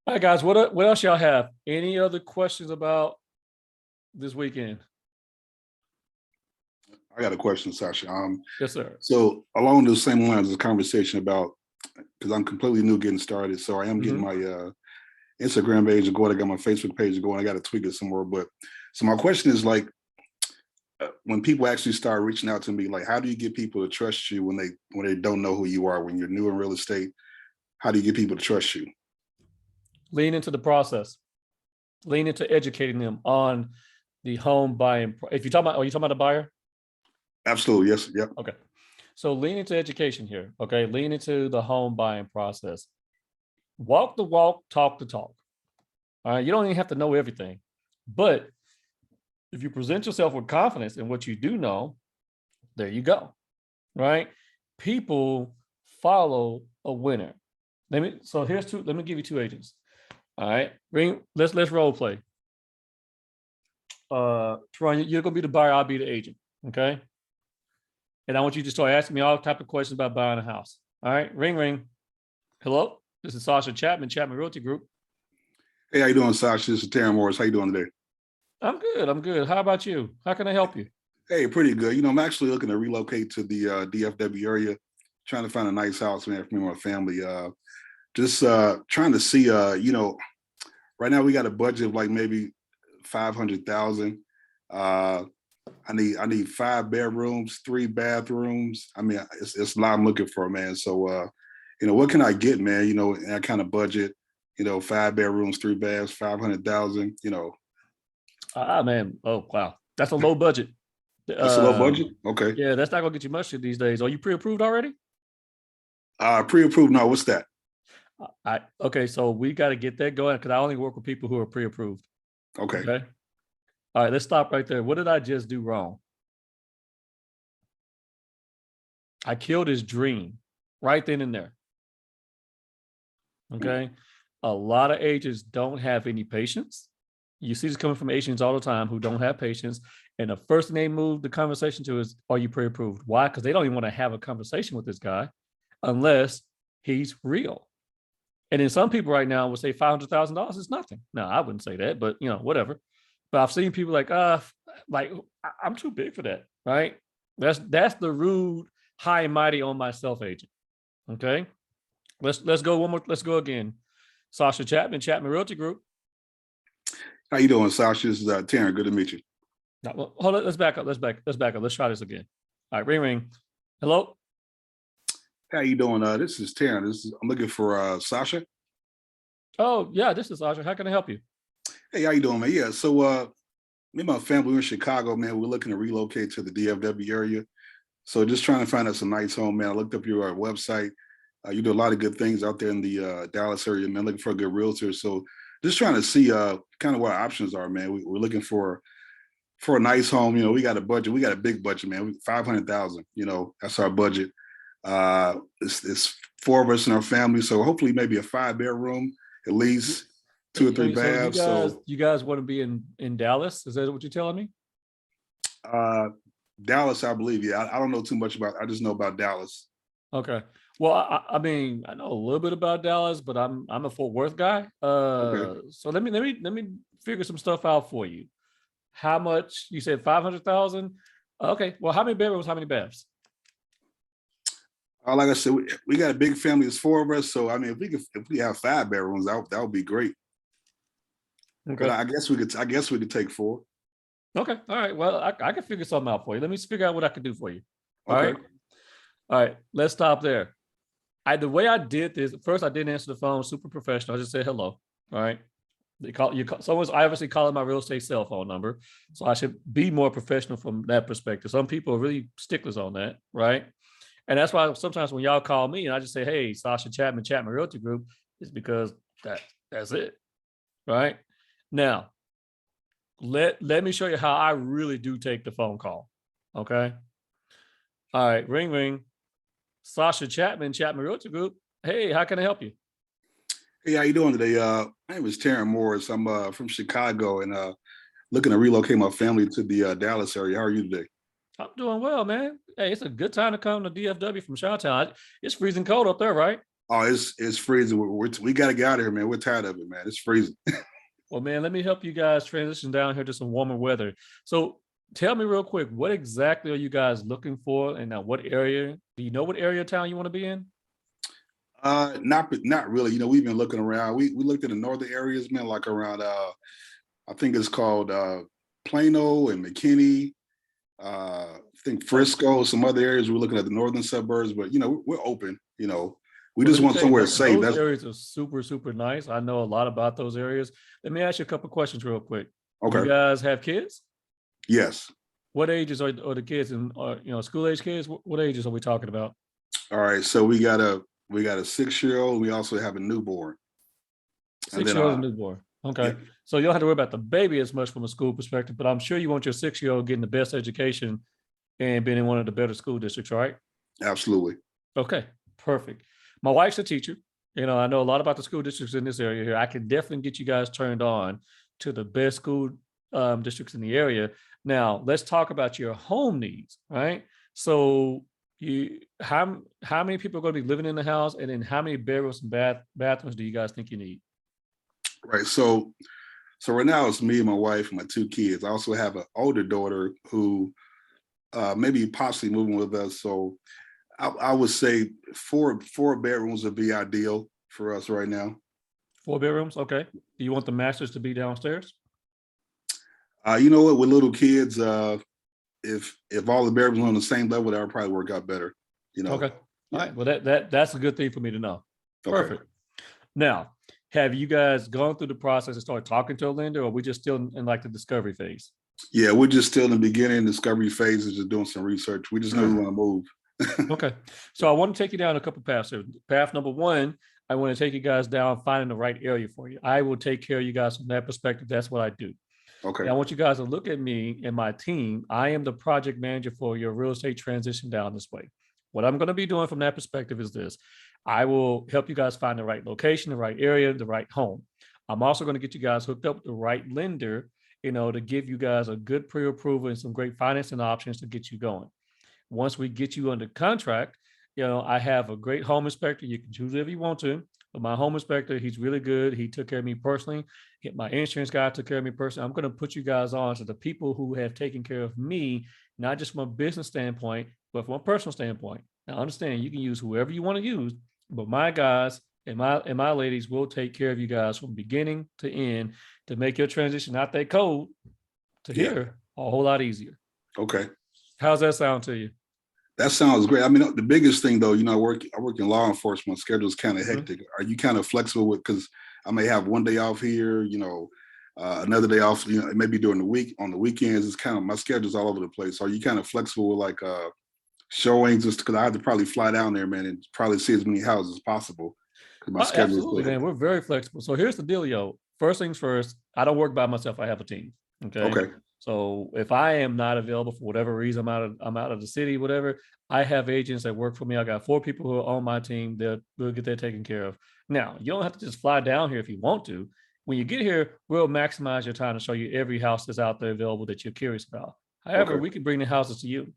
Speaker 1: All right, guys, what else y'all have? Any other questions about this weekend?
Speaker 3: I got a question, Sasha.
Speaker 1: Yes, sir.
Speaker 3: So along those same lines of conversation about, because I'm completely new getting started, so I am getting my Instagram page going. I got my Facebook page going. I got to tweak it some more. But so my question is like, when people actually start reaching out to me, like, how do you get people to trust you when they don't know who you are? When you're new in real estate, how do you get people to trust you?
Speaker 1: Lean into the process. Lean into educating them on the home buying. If you're talking about, are you talking about a buyer?
Speaker 3: Absolutely, yes, yep.
Speaker 1: Okay. So lean into education here. Okay. Lean into the home buying process. Walk the walk, talk the talk. All right. You don't even have to know everything, but if you present yourself with confidence in what you do know, there you go. Right? People follow a winner. Let me give you two agents. All right. Let's role play. Teron, you're gonna be the buyer, I'll be the agent. Okay. And I want you to start asking me all type of questions about buying a house. All right. Ring, ring. Hello. This is Sascha Chatman, Chatman Realty Group.
Speaker 3: Hey, how you doing, Sasha? This is Terry Morris. How you doing today?
Speaker 1: I'm good. I'm good. How about you? How can I help you?
Speaker 3: Hey, pretty good. You know, I'm actually looking to relocate to the DFW area, trying to find a nice house, man, for me and my family. Just trying to see, you know, right now we got a budget of like maybe 500,000. I need 5 bedrooms, 3 bathrooms. I mean, it's a lot I'm looking for, man. So, you know, what can I get, man? You know, in that kind of budget, you know, 5 bedrooms, 3 baths, 500,000, you know.
Speaker 1: Man. Oh, wow. That's a low budget.
Speaker 3: That's a low budget? Okay.
Speaker 1: Yeah, that's not gonna get you much these days. Are you pre-approved already?
Speaker 3: Pre-approved, no, what's that?
Speaker 1: Okay, so we got to get that going because I only work with people who are pre-approved.
Speaker 3: Okay.
Speaker 1: Okay. All right, let's stop right there. What did I just do wrong? I killed his dream right then and there. Okay. A lot of agents don't have any patience. You see this coming from agents all the time who don't have patience. And the first thing they move the conversation to is, are you pre-approved? Why? Because they don't even want to have a conversation with this guy unless he's real. And then some people right now will say $500,000 is nothing. No, I wouldn't say that, but you know, whatever. But I've seen people like I'm too big for that, right? That's the rude, high and mighty on myself agent. Okay. Let's go one more. Let's go again. Sascha Chatman, Chatman Realty Group.
Speaker 3: How you doing, Sasha? This is Terrence. Good to meet you.
Speaker 1: No, well, hold on. Let's back up. Let's back up. Let's try this again. All right, ring, ring. Hello.
Speaker 3: How you doing? This is Terrence. I'm looking for Sasha.
Speaker 1: Oh yeah, this is Sasha. How can I help you?
Speaker 3: Hey, how you doing, man? Yeah, so me and my family, we're in Chicago, man. We're looking to relocate to the DFW area. So just trying to find us a nice home, man. I looked up your website. You do a lot of good things out there in the Dallas area, man. Looking for a good realtor. So just trying to see kind of what our options are, man. We're looking for a nice home. You know, we got a budget. We got a big budget, man. 500,000. You know, that's our budget. It's 4 of us in our family, so hopefully maybe a 5-bedroom, at least 2 or 3 baths.
Speaker 1: So you guys want to be in Dallas? Is that what you're telling me?
Speaker 3: Dallas, I believe. Yeah, I don't know too much about. I just know about Dallas.
Speaker 1: Okay. Well, I mean, I know a little bit about Dallas, but I'm a Fort Worth guy.
Speaker 3: Okay.
Speaker 1: So let me figure some stuff out for you. How much? You said 500,000. Okay. Well, how many bedrooms? How many baths?
Speaker 3: Like I said, we got a big family. It's 4 of us. So I mean, if we have 5 bedrooms, that would be great. Okay. But I guess we could take 4.
Speaker 1: Okay. All right. Well, I can figure something out for you. Let me figure out what I can do for you.
Speaker 3: Okay.
Speaker 1: All right. Let's stop there. The way I did this, first I didn't answer the phone, super professional. I just said hello. All right. Someone's obviously calling my real estate cell phone number. So I should be more professional from that perspective. Some people are really sticklers on that, right? And that's why sometimes when y'all call me and I just say, hey, Sascha Chatman, Chatman Realty Group, is because that's it. Right. Now, let me show you how I really do take the phone call. Okay. All right. Ring, ring. Sascha Chatman Realty Group. Hey, how can I help you?
Speaker 3: Hey, how you doing today? My name is Terrence Morris. I'm from Chicago and looking to relocate my family to the Dallas area. How are you today?
Speaker 1: I'm doing well, man. Hey, it's a good time to come to DFW from Chi-Town. It's freezing cold up there, right?
Speaker 3: Oh, it's freezing. We got to get out of here, man. We're tired of it, man. It's freezing.
Speaker 1: Well, man, let me help you guys transition down here to some warmer weather. So tell me real quick, what exactly are you guys looking for? And now what area? Do you know what area of town you want to be in?
Speaker 3: Not really. You know, we've been looking around. We looked at the northern areas, man, like around I think it's called Plano and McKinney. I think Frisco, some other areas. We're looking at the northern suburbs, but you know, we're open. You know, we
Speaker 1: Well,
Speaker 3: just
Speaker 1: let me
Speaker 3: want
Speaker 1: tell you,
Speaker 3: somewhere safe.
Speaker 1: those areas are super, super nice. I know a lot about those areas. Let me ask you a couple questions real quick. You
Speaker 3: Okay.
Speaker 1: guys have kids?
Speaker 3: Yes.
Speaker 1: What ages are the kids? And school age kids? What ages are we talking about?
Speaker 3: All right. So we got a 6-year-old. We also have a newborn. And then
Speaker 1: 6-year-old and newborn. Okay.
Speaker 3: yeah,
Speaker 1: So you don't have to worry about the baby as much from a school perspective, but I'm sure you want your 6-year-old getting the best education and being in one of the better school districts, right?
Speaker 3: absolutely.
Speaker 1: Okay, perfect. My wife's a teacher. I know a lot about the school districts in this area here. I can definitely get you guys turned on to the best school districts in the area. Now, let's talk about your home needs, right? So how many people are going to be living in the house, and then how many bedrooms and bathrooms do you guys think you need?
Speaker 3: Right. So right now it's me and my wife and my 2 kids. I also have an older daughter who maybe possibly moving with us. So I would say four bedrooms would be ideal for us right now.
Speaker 1: 4 bedrooms, okay. Do you want the masters to be downstairs?
Speaker 3: You know what? With little kids, if all the bedrooms are on the same level, that would probably work out better. You know.
Speaker 1: Okay. All right. Well, that's a good thing for me to know.
Speaker 3: Okay.
Speaker 1: Perfect. Now, have you guys gone through the process and started talking to a lender, or are we just still in like the discovery phase?
Speaker 3: Yeah, we're just still in the beginning discovery phases, just doing some research. We just know we want to move.
Speaker 1: Okay. So I want to take you down a couple paths here. Path number 1, I want to take you guys down finding the right area for you. I will take care of you guys from that perspective. That's what I do.
Speaker 3: Okay.
Speaker 1: And I want you guys to look at me and my team. I am the project manager for your real estate transition down this way. What I'm going to be doing from that perspective is this. I will help you guys find the right location, the right area, the right home. I'm also going to get you guys hooked up with the right lender, to give you guys a good pre-approval and some great financing options to get you going. Once we get you under contract, I have a great home inspector. You can choose if you want to, but my home inspector, he's really good. He took care of me personally. My insurance guy took care of me personally. I'm going to put you guys on to the people who have taken care of me, not just from a business standpoint, but from a personal standpoint. Now, understand you can use whoever you want to use, but my guys and my ladies will take care of you guys from beginning to end to make your transition out that cold to here a whole lot easier.
Speaker 3: Okay.
Speaker 1: How's that sound to you?
Speaker 3: That sounds great. I mean, the biggest thing though, I work in law enforcement. My schedule is kind of hectic. Are you kind of flexible with, because I may have one day off here, another day off, maybe during the week, on the weekends, it's kind of, my schedule's all over the place. Are you kind of flexible with like showings, just because I have to probably fly down there, man, and probably see as many houses as possible? My schedule
Speaker 1: absolutely, man. We're very flexible. So here's the deal, yo. First things first, I don't work by myself. I have a team. Okay. So if I am not available for whatever reason, I'm out of the city, whatever, I have agents that work for me. I got 4 people who are on my team that will get that taken care of. Now, you don't have to just fly down here if you want to. When you get here, we'll maximize your time to show you every house that's out there available that you're curious about. However, we can bring the houses to you.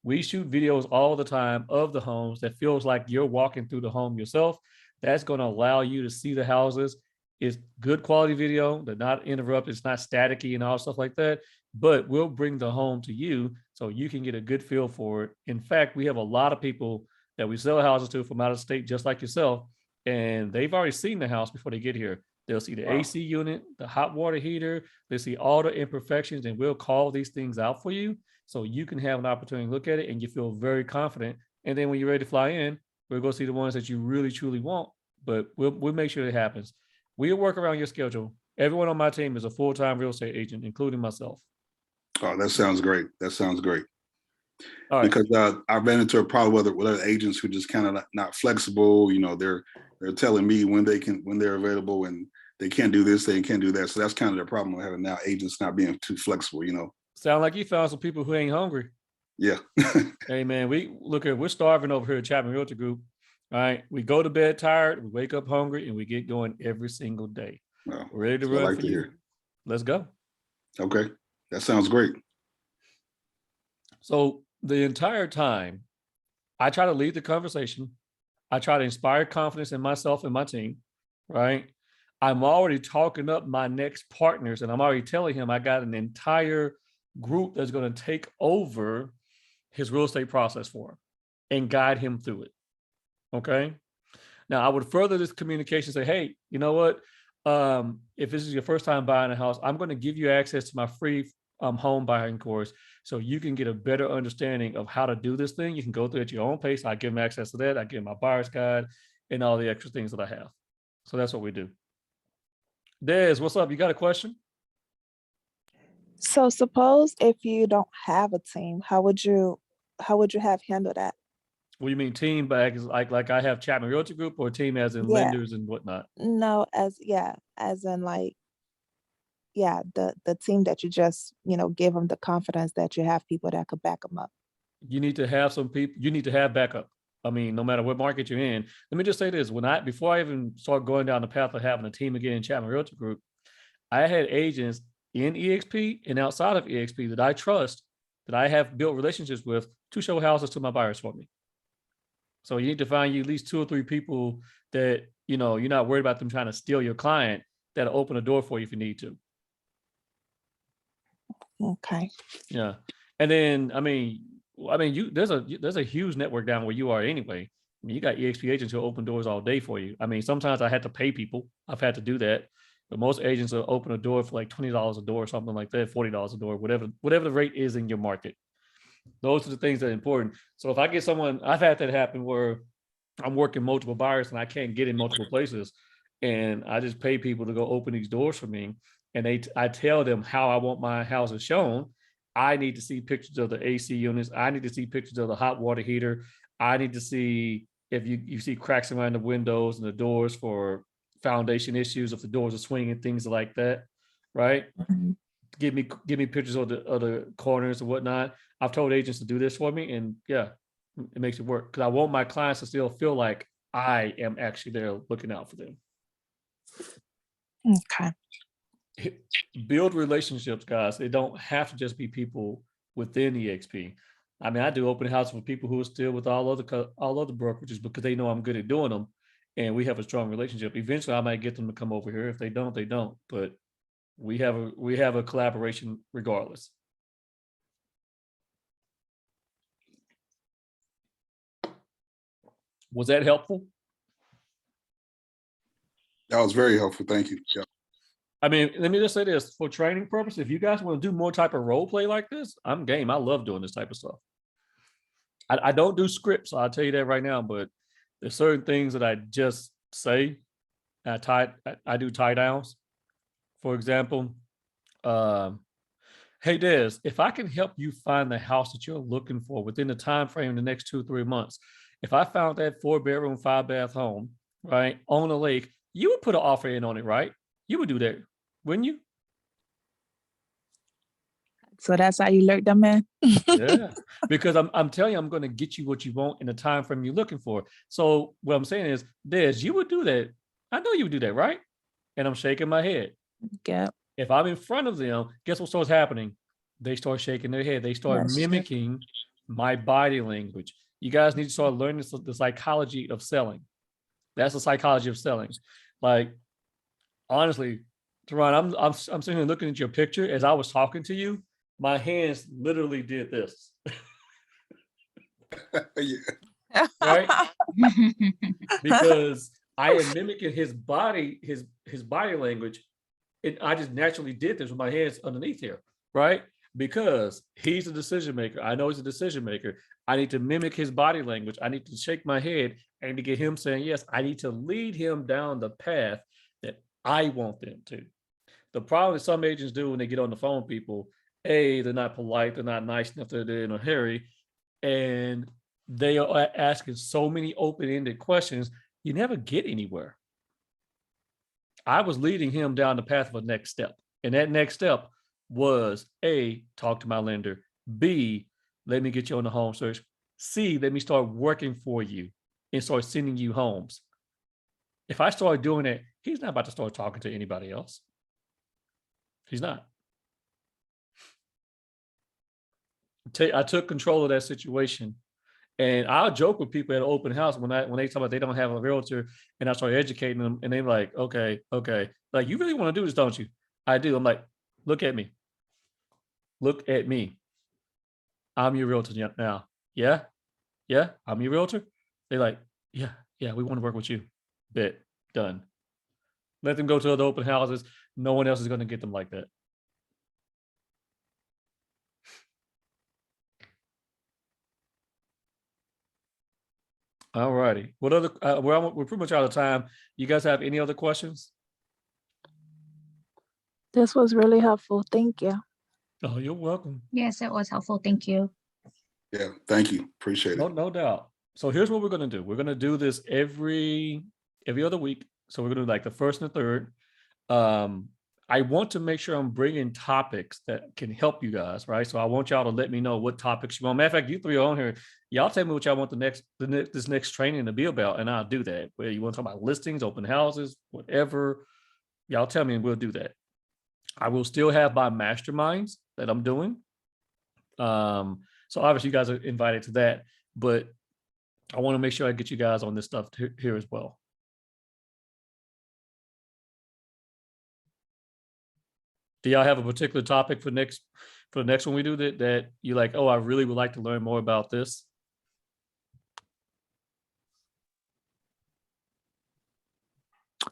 Speaker 1: We shoot videos all the time of the homes that feels like you're walking through the home yourself. That's going to allow you to see the houses. It's good quality video. They're not interrupted. It's not staticky and all stuff like that. But we'll bring the home to you so you can get a good feel for it. In fact, we have a lot of people that we sell houses to from out of state, just like yourself, and they've already seen the house before they get here. They'll see the AC unit, the hot water heater. They see all the imperfections, and we'll call these things out for you so you can have an opportunity to look at it and you feel very confident. And then when you're ready to fly in, we'll go see the ones that you really, truly want, but we'll make sure it happens. We'll work around your schedule. Everyone on my team is a full-time real estate agent, including myself.
Speaker 3: Oh, that sounds great. That sounds great.
Speaker 1: All right.
Speaker 3: Because I ran into a problem with other agents who just kind of not flexible. They're telling me when they're available, and they can't do this, they can't do that. So that's kind of the problem we're having now. Agents not being too flexible, you know.
Speaker 1: Sound like you found some people who ain't hungry.
Speaker 3: Yeah.
Speaker 1: Hey man, we're starving over here at Chatman Realty Group. All right. We go to bed tired, we wake up hungry, and we get going every single day.
Speaker 3: Well,
Speaker 1: We're ready to
Speaker 3: that's what I
Speaker 1: run
Speaker 3: like
Speaker 1: for
Speaker 3: to
Speaker 1: you.
Speaker 3: hear.
Speaker 1: Let's go.
Speaker 3: Okay. That sounds great.
Speaker 1: So the entire time, I try to lead the conversation. I try to inspire confidence in myself and my team, right? I'm already talking up my next partners, and I'm already telling him I got an entire group that's going to take over his real estate process for him and guide him through it. Okay. Now, I would further this communication, say, hey, you know what? If this is your first time buying a house, I'm going to give you access to my free home buying course so you can get a better understanding of how to do this thing. You can go through it at your own pace. I give them access to that. I give them my buyer's guide and all the extra things that I have. So that's what we do. Des, what's up? You got a question?
Speaker 5: So suppose if you don't have a team, how would you have handled that?
Speaker 1: What do you mean team back is like I have Chatman Realty Group, or team as in
Speaker 5: Yeah.
Speaker 1: lenders and whatnot?
Speaker 5: No, as in like, the team that you just, give them the confidence that you have people that could back them up.
Speaker 1: You need to have some people, you need to have backup. I mean, no matter what market you're in. Let me just say this. Before I even start going down the path of having a team again in Chatman Realty Group, I had agents in EXP and outside of EXP that I trust, that I have built relationships with, to show houses to my buyers for me. So you need to find you at least 2 or 3 people that, you're not worried about them trying to steal your client, that'll open a door for you if you need to.
Speaker 5: Okay.
Speaker 1: Yeah. And then, there's a huge network down where you are anyway. I mean, you got EXP agents who open doors all day for you. I mean, sometimes I had to pay people. I've had to do that. But most agents will open a door for like $20 a door or something like that, $40 a door, whatever the rate is in your market. Those are the things that are important. So if I get someone, I've had that happen where I'm working multiple buyers and I can't get in multiple places. And I just pay people to go open these doors for me. And I tell them how I want my houses shown. I need to see pictures of the AC units. I need to see pictures of the hot water heater. I need to see if you see cracks around the windows and the doors for foundation issues, if the doors are swinging, things like that, right?
Speaker 5: Mm-hmm.
Speaker 1: Give me pictures of the corners and whatnot. I've told agents to do this for me, and yeah, it makes it work, because I want my clients to still feel like I am actually there looking out for them.
Speaker 5: Okay.
Speaker 1: Build relationships, guys. They don't have to just be people within EXP. I mean, I do open houses with people who are still with all other brokerages because they know I'm good at doing them, and we have a strong relationship. Eventually, I might get them to come over here. If they don't, they don't. But we have a collaboration regardless. Was that helpful?
Speaker 3: That was very helpful. Thank you. Yeah.
Speaker 1: I mean, let me just say this, for training purposes, if you guys want to do more type of role play like this, I'm game. I love doing this type of stuff. I don't do scripts, so I'll tell you that right now, but there's certain things that I just say. I do tie downs. For example, hey Des, if I can help you find the house that you're looking for within the time frame in the next 2-3 months, if I found that 4-bedroom, 5-bath home, right, on a lake, you would put an offer in on it, right? You would do that, wouldn't you?
Speaker 5: So that's how you lurk them in?
Speaker 1: Yeah, because I'm telling you, I'm going to get you what you want in the time frame you're looking for. So what I'm saying is, Des, you would do that. I know you would do that, right? And I'm shaking my head.
Speaker 5: Yeah.
Speaker 1: If I'm in front of them, guess what starts happening? They start shaking their head. They start
Speaker 5: That's true.
Speaker 1: mimicking my body language. You guys need to start learning the psychology of selling. That's the psychology of selling. Like, honestly, Teron, I'm sitting here looking at your picture as I was talking to you. My hands literally did this.
Speaker 3: Yeah.
Speaker 1: Right? Because I am mimicking his body language. And I just naturally did this with my hands underneath here, right? Because he's a decision maker. I know he's a decision maker. I need to mimic his body language. I need to shake my head and to get him saying, yes, I need to lead him down the path that I want them to. The problem that some agents do when they get on the phone with people, A, they're not polite, they're not nice enough, they're in a hurry, and they are asking so many open-ended questions, you never get anywhere. I was leading him down the path of a next step. And that next step was A, talk to my lender. B, let me get you on the home search. C, let me start working for you and start sending you homes. If I start doing it, he's not about to start talking to anybody else. He's not. I took control of that situation. And I'll joke with people at an open house when they talk about they don't have a realtor, and I start educating them, and they're like, okay, like, you really want to do this, don't you? I do. I'm like, look at me. Look at me. I'm your realtor now. Yeah, I'm your realtor. They're like, yeah, we want to work with you. Bet, done. Let them go to other open houses. No one else is going to get them like that. All righty. What other? We're pretty much out of time. You guys have any other questions?
Speaker 5: This was really helpful. Thank you.
Speaker 1: Oh, you're welcome.
Speaker 6: Yes, it was helpful. Thank you.
Speaker 3: Yeah, thank you. Appreciate it.
Speaker 1: No doubt. So here's what we're gonna do. We're gonna do this every other week. So we're gonna do like the first and the third. I want to make sure I'm bringing topics that can help you guys, right? So I want y'all to let me know what topics you want. Matter of fact, you three are on here. Y'all tell me what y'all want this next training to be about, and I'll do that. Whether you want to talk about listings, open houses, whatever, y'all tell me, and we'll do that. I will still have my masterminds that I'm doing. So obviously you guys are invited to that, but I want to make sure I get you guys on this stuff here as well. Do y'all have a particular topic for the next one we do that you like, oh, I really would like to learn more about this?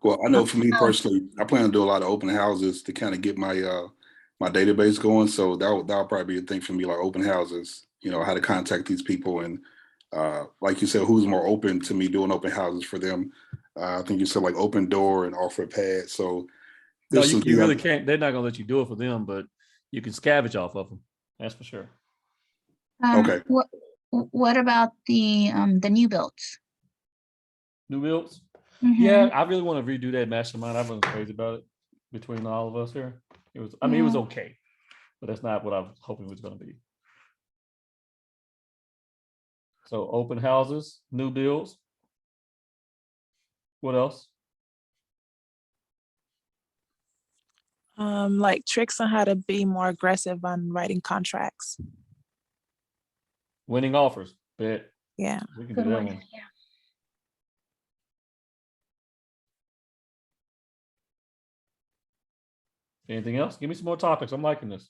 Speaker 3: Well, I know for me personally, I plan to do a lot of open houses to kind of get my my database going. So that'll probably be a thing for me, like open houses, you know, how to contact these people, and like you said, who's more open to me doing open houses for them. I think you said like Open Door and Offer Pad. So
Speaker 1: No,
Speaker 3: this
Speaker 1: you really can't. They're not gonna let you do it for them, but you can scavenge off of them. That's for sure.
Speaker 3: Okay.
Speaker 6: What about the new builds?
Speaker 1: New builds?
Speaker 6: Mhm.
Speaker 1: Yeah, I really want to redo that mastermind. I wasn't crazy about it between all of us here. It was, I mean, it was okay, but that's not what I was hoping it was going to be. So open houses, new builds. What else?
Speaker 5: Like tricks on how to be more aggressive on writing contracts.
Speaker 1: Winning offers. Bet.
Speaker 5: Yeah.
Speaker 1: We can
Speaker 6: Good
Speaker 1: do that
Speaker 6: one.
Speaker 1: one.
Speaker 6: Yeah.
Speaker 1: Anything else? Give me some more topics. I'm liking this.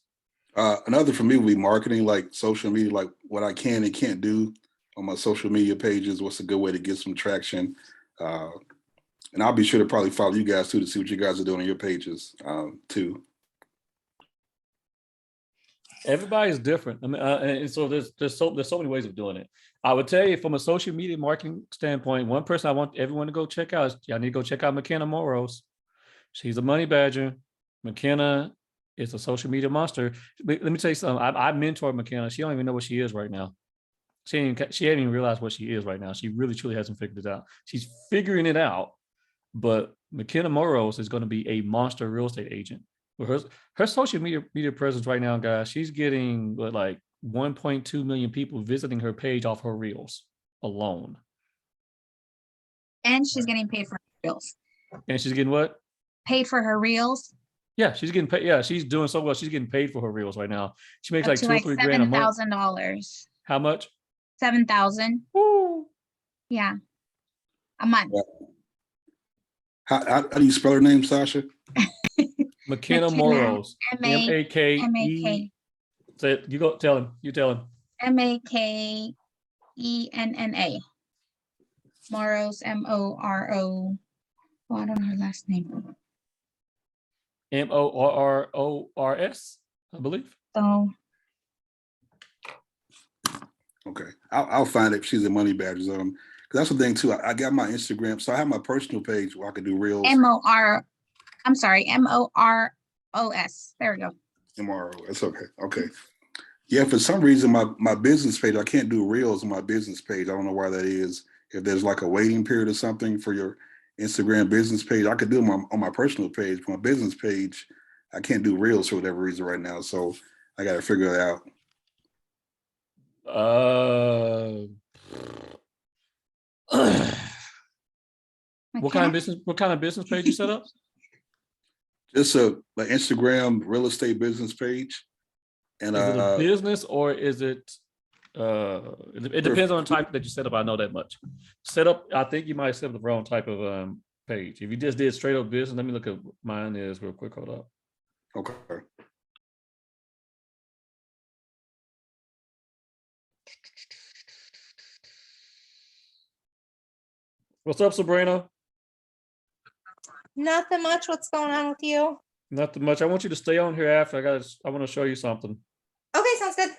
Speaker 3: Another for me would be marketing, like social media, like what I can and can't do on my social media pages. What's a good way to get some traction? And I'll be sure to probably follow you guys too to see what you guys are doing on your pages too.
Speaker 1: Everybody's different. I mean, and so there's so many ways of doing it. I would tell you from a social media marketing standpoint, one person I want everyone to go check out is y'all need to go check out McKenna Moros. She's a money badger. McKenna is a social media monster. Let me tell you something. I mentored McKenna. She don't even know what she is right now. She hadn't even realized what she is right now. She really truly hasn't figured it out. She's figuring it out. But McKenna Moros is going to be a monster real estate agent. Her social media presence right now, guys, she's getting like 1.2 million people visiting her page off her reels alone.
Speaker 6: And she's getting paid for her reels.
Speaker 1: And she's getting what?
Speaker 6: Paid for her reels.
Speaker 1: Yeah, she's getting paid. Yeah, she's doing so well. She's getting paid for her reels right now. She makes
Speaker 6: Up
Speaker 1: like
Speaker 6: to
Speaker 1: $2 or $3 grand a month.
Speaker 6: $7,000.
Speaker 1: How much?
Speaker 6: $7,000.
Speaker 1: Woo.
Speaker 6: Yeah. A month.
Speaker 3: How do you spell her name, Sasha?
Speaker 1: McKenna Moros. M-A-K-E. Say it. You go tell him. You tell him.
Speaker 6: MAKENNA. Moros, MORO. Oh, I don't know her last name.
Speaker 1: MORRORS, I believe.
Speaker 6: So
Speaker 3: Okay, I'll find it if she's a money badger. Because that's the thing too. I got my Instagram, so I have my personal page where I can do reels.
Speaker 6: MOROS. There we go.
Speaker 3: MRO. It's okay. Okay. Yeah, for some reason my business page, I can't do reels on my business page. I don't know why that is. If there's like a waiting period or something for your Instagram business page. I could do them on my personal page. My business page, I can't do reels for whatever reason right now. So I got to figure it out.
Speaker 1: What kind of business page you set up?
Speaker 3: Just an Instagram real estate business page. And
Speaker 1: Is it a business or is it it depends on the type that you set up. I know that much. Set up, I think you might set up the wrong type of page. If you just did straight up business, let me look at what mine is real quick. Hold up.
Speaker 3: okay.
Speaker 1: What's up, Sabrina?
Speaker 7: Nothing much. What's going on with you?
Speaker 1: Nothing much. I want you to stay on here after. I want to show you something.
Speaker 7: Okay, sounds good.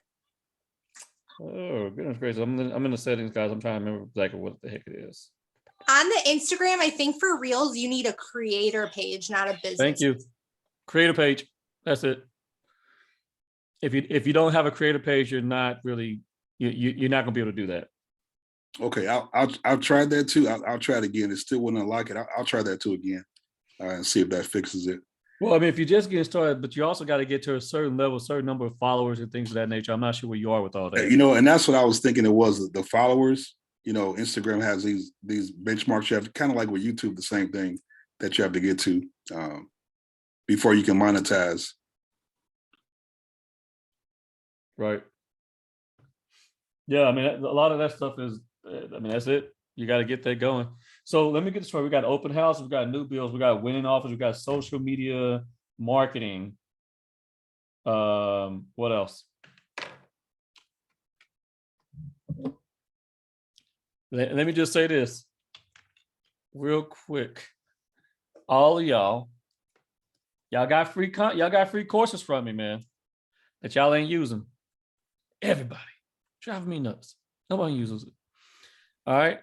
Speaker 1: Oh, goodness gracious. I'm in the settings, guys. I'm trying to remember exactly what the heck it is.
Speaker 7: On the Instagram, I think for Reels, you need a creator page, not a business.
Speaker 1: Thank you. Creator page. That's it. If you don't have a creator page, you're not really you're not gonna be able to do that.
Speaker 3: Okay, I'll try that too. I'll try it again. It still wouldn't like it. I'll try that too again and see if that fixes it.
Speaker 1: Well, I mean, if you're just getting started, but you also got to get to a certain level, a certain number of followers and things of that nature. I'm not sure where you are with all that.
Speaker 3: You know, and that's what I was thinking. It was the followers. You know, Instagram has these benchmarks. You have kind of like with YouTube, the same thing that you have to get to before you can monetize.
Speaker 1: Right. Yeah, I mean, a lot of that stuff is, I mean, that's it. You got to get that going. So let me get this right. We got open house, we got new builds, we got winning offers, we got social media marketing. What else? Let me just say this real quick. All of y'all got free courses from me, man, that y'all ain't using. Everybody driving me nuts. Nobody uses it. All right.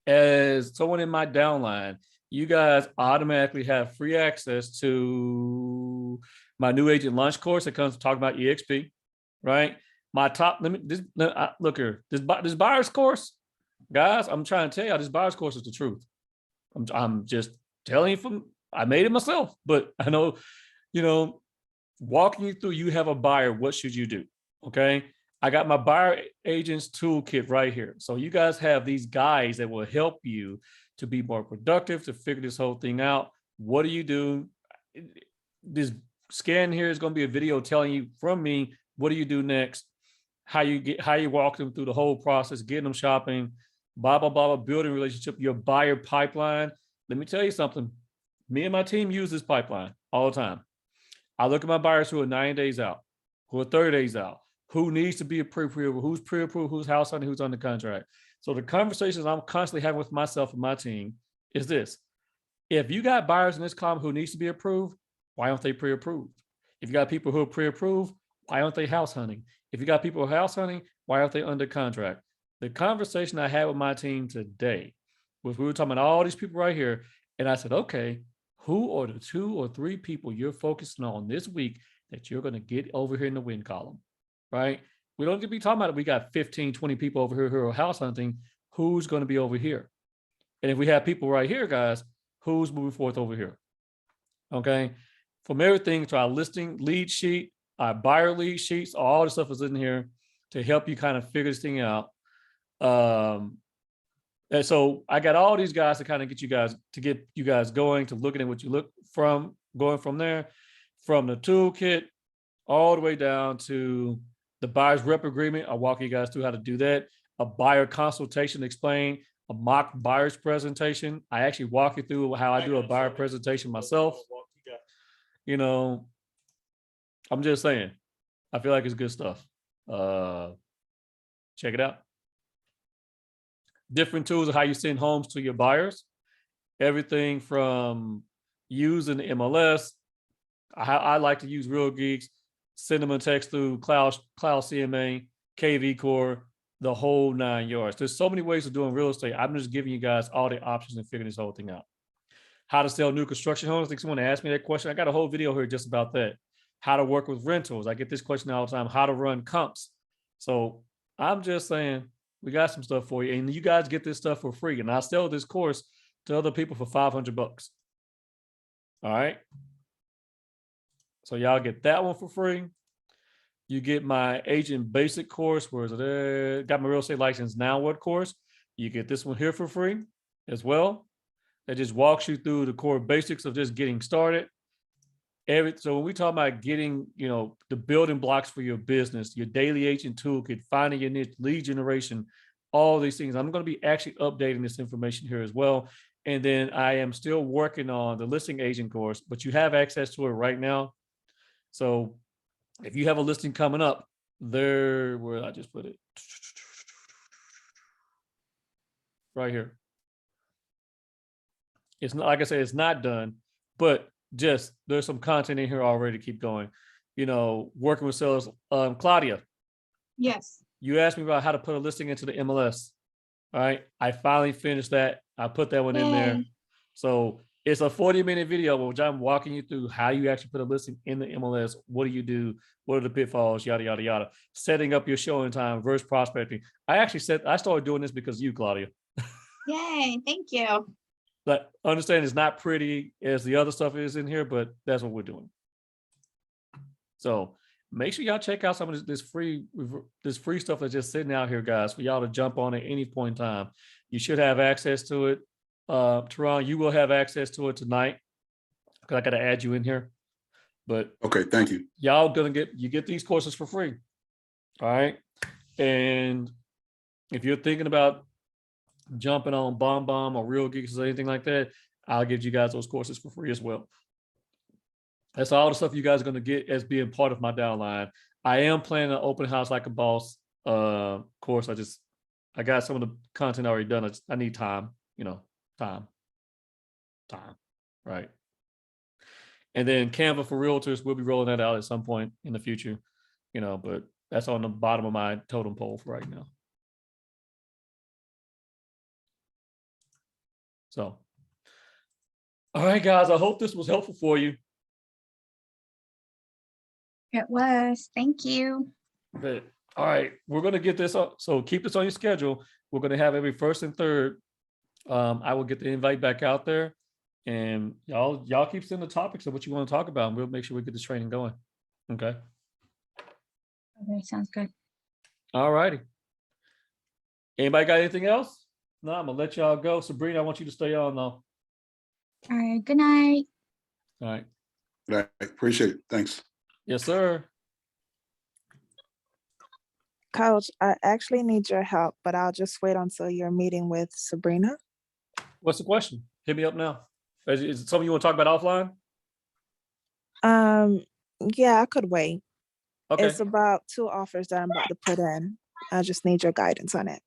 Speaker 1: As someone in my downline, you guys automatically have free access to my new agent lunch course that comes to talk about EXP, right? My top, look here, this buyer's course, guys, I'm trying to tell you, this buyer's course is the truth. I'm just telling you I made it myself, but I know, you know, walking you through, you have a buyer, what should you do? Okay. I got my buyer agents toolkit right here. So you guys have these guides that will help you to be more productive, to figure this whole thing out. What do you do? This scan here is going to be a video telling you from me, what do you do next? How you walk them through the whole process, getting them shopping, blah, blah, blah, blah, building relationship, your buyer pipeline. Let me tell you something. Me and my team use this pipeline all the time. I look at my buyers who are 9 days out, who are 30 days out, who needs to be pre-approved, who's pre-approved, who's house hunting, who's under contract. So the conversations I'm constantly having with myself and my team is this. If you got buyers in this column who needs to be approved, why aren't they pre-approved? If you got people who are pre-approved, why aren't they house hunting? If you got people who are house hunting, why aren't they under contract? The conversation I had with my team today was we were talking about all these people right here. And I said, okay, who are the 2 or 3 people you're focusing on this week that you're going to get over here in the win column? Right? We don't need to be talking about it. We got 15, 20 people over here who are house hunting. Who's going to be over here? And if we have people right here, guys, who's moving forth over here? Okay. From everything to our listing lead sheet, our buyer lead sheets, all the stuff is in here to help you kind of figure this thing out. And so I got all these guys to kind of get you guys going, to looking at what you look from, going from there, from the toolkit all the way down to the buyer's rep agreement. I'll walk you guys through how to do that. A buyer consultation, explain a mock buyer's presentation. I actually walk you through how I do a buyer presentation myself. You know, I'm just saying, I feel like it's good stuff. Check it out. Different tools of how you send homes to your buyers. Everything from using the MLS. I like to use Real Geeks, send them a text through Cloud CMA, KV Core, the whole 9 yards. There's so many ways of doing real estate. I'm just giving you guys all the options and figuring this whole thing out. How to sell new construction homes. I think someone asked me that question. I got a whole video here just about that. How to work with rentals. I get this question all the time. How to run comps. So I'm just saying, we got some stuff for you. And you guys get this stuff for free. And I sell this course to other people for $500. All right. So y'all get that one for free. You get my agent basic course. Where is it? Got my real estate license now what course? You get this one here for free as well. That just walks you through the core basics of just getting started. So when we talk about getting, the building blocks for your business, your daily agent toolkit, finding your niche, lead generation, all these things, I'm going to be actually updating this information here as well. And then I am still working on the listing agent course, but you have access to it right now. So if you have a listing coming up there, where I just put it right here. It's not, like I said, it's not done, but just there's some content in here already to keep going. Working with sellers. Claudia,
Speaker 6: Yes.
Speaker 1: you asked me about how to put a listing into the MLS. All right. I finally finished that. I put that one in there.
Speaker 6: Yay.
Speaker 1: So it's a 40-minute video, which I'm walking you through how you actually put a listing in the MLS. What do you do? What are the pitfalls? Yada, yada, yada. Setting up your showing time versus prospecting. I started doing this because of you, Claudia.
Speaker 6: Yay. Thank you.
Speaker 1: But understand it's not pretty as the other stuff is in here, but that's what we're doing. So make sure y'all check out some of this free stuff that's just sitting out here, guys, for y'all to jump on at any point in time. You should have access to it. Teron, you will have access to it tonight because I got to add you in here. But
Speaker 3: Okay, thank you.
Speaker 1: Y'all get these courses for free. All right. And if you're thinking about jumping on BombBomb or Real Geeks or anything like that, I'll give you guys those courses for free as well. That's all the stuff you guys are going to get as being part of my downline. I am planning an open house like a boss course. I got some of the content already done. I need time, time, right? And then Canva for realtors, we'll be rolling that out at some point in the future, but that's on the bottom of my totem pole for right now. So, all right, guys, I hope this was helpful for you.
Speaker 6: It was. Thank you.
Speaker 1: But, all right, we're going to get this up. So keep this on your schedule. We're going to have every first and third. I will get the invite back out there, and y'all keep sending the topics of what you want to talk about, and we'll make sure we get this training going. Okay.
Speaker 6: Okay, sounds good.
Speaker 1: All righty. Anybody got anything else? No, I'm gonna let y'all go. Sabrina, I want you to stay on though.
Speaker 6: All right. Good night.
Speaker 1: All right.
Speaker 3: I appreciate it. Thanks.
Speaker 1: Yes, sir.
Speaker 5: Coach, I actually need your help, but I'll just wait until your meeting with Sabrina.
Speaker 1: What's the question? Hit me up now. Is it something you want to talk about offline?
Speaker 5: Yeah, I could wait.
Speaker 1: Okay.
Speaker 5: It's about 2 offers that I'm about to put in. I just need your guidance on it.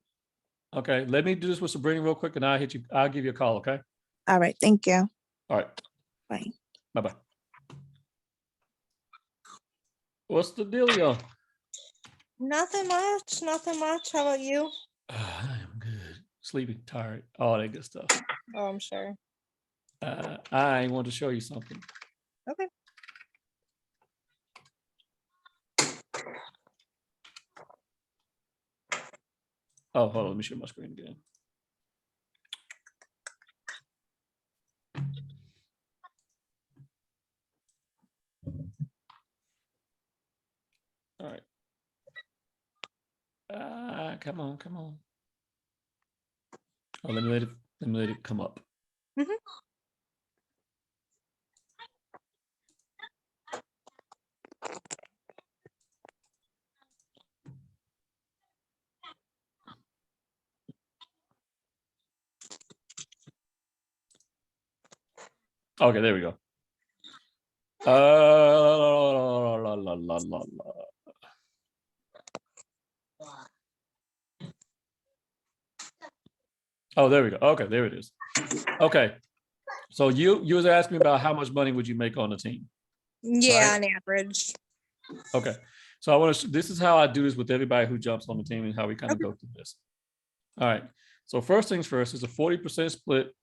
Speaker 1: Okay. Let me do this with Sabrina real quick, and I'll give you a call. Okay.
Speaker 5: All right. Thank you.
Speaker 1: All right.
Speaker 5: Bye.
Speaker 1: Bye-bye. What's the dealio?
Speaker 8: Nothing much. Nothing much. How about you?
Speaker 1: I am good. Sleepy, tired, all that good stuff.
Speaker 8: Oh, I'm sure.
Speaker 1: I want to show you something.
Speaker 8: Okay.
Speaker 1: Oh, hold on. Let me share my screen again. All right. Come on. Oh, let me let it come up.
Speaker 8: Mhm.
Speaker 1: Okay, there we go. Oh, there we go. Okay, there it is. Okay. So you was asking me about how much money would you make on the team?
Speaker 8: Yeah,
Speaker 1: Right.
Speaker 8: on average.
Speaker 1: Okay. So I want to, this is how I do this with everybody who jumps on the team and how we kind of go through this. All right. So first things first is a 40% split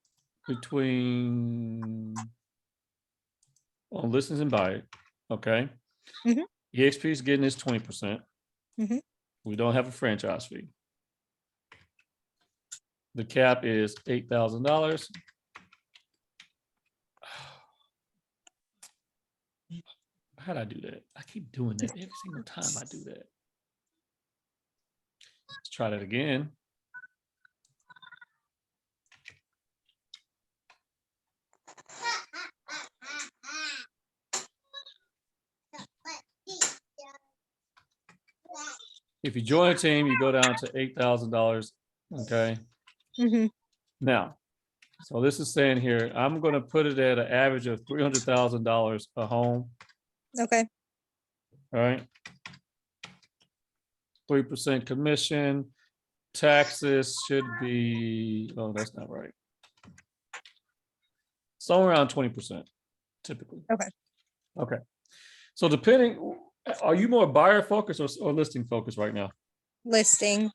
Speaker 1: between on listings and buy it. Okay.
Speaker 8: Mhm.
Speaker 1: EXP is getting his 20%.
Speaker 8: Mhm.
Speaker 1: We don't have a franchise fee. The cap is $8,000. How'd I do that? I keep doing that every single time I do that. Let's try that again. If you join a team, you go down to $8,000. Okay.
Speaker 8: Mm-hmm.
Speaker 1: Now, so this is saying here, I'm going to put it at an average of $300,000 a home.
Speaker 8: Okay.
Speaker 1: All right. 3% commission. Taxes should be, oh, that's not right. Somewhere around 20%, typically.
Speaker 8: Okay.
Speaker 1: Okay. So depending, are you more buyer focused or listing focused right now?
Speaker 8: Listing.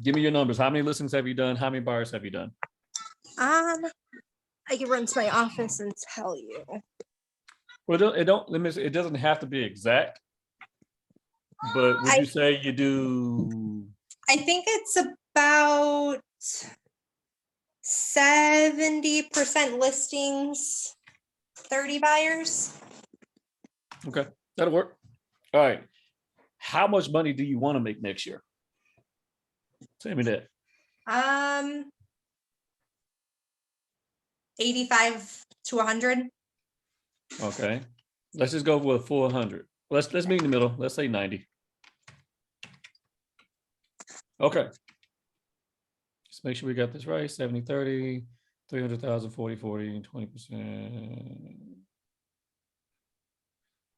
Speaker 1: Give me your numbers. How many listings have you done? How many buyers have you done?
Speaker 8: I can run to my office and tell you.
Speaker 1: Well, it doesn't have to be exact, but would you say you do?
Speaker 7: I think it's about 70% listings, 30 buyers.
Speaker 1: Okay, that'll work. All right. How much money do you want to make next year? Tell me that.
Speaker 7: 85 to 100.
Speaker 1: Okay. Let's just go with 400. Let's meet in the middle. Let's say 90. Okay. Just make sure we got this right. 70, 30, 300,000, 40, 40, 20%.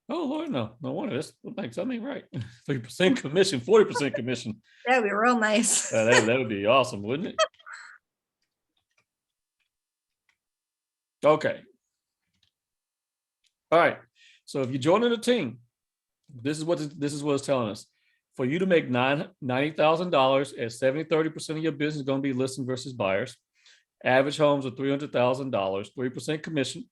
Speaker 1: Oh Lord, no wonder. That's like something right. 3% commission, 40% commission.
Speaker 7: That'd be real nice.
Speaker 1: That would be awesome, wouldn't it? Okay. All right. So if you're joining a team, this is what it's telling us. For you to make $90,000 at 70-30% of your business is going to be listing versus buyers. Average homes are $300,000, 3% commission,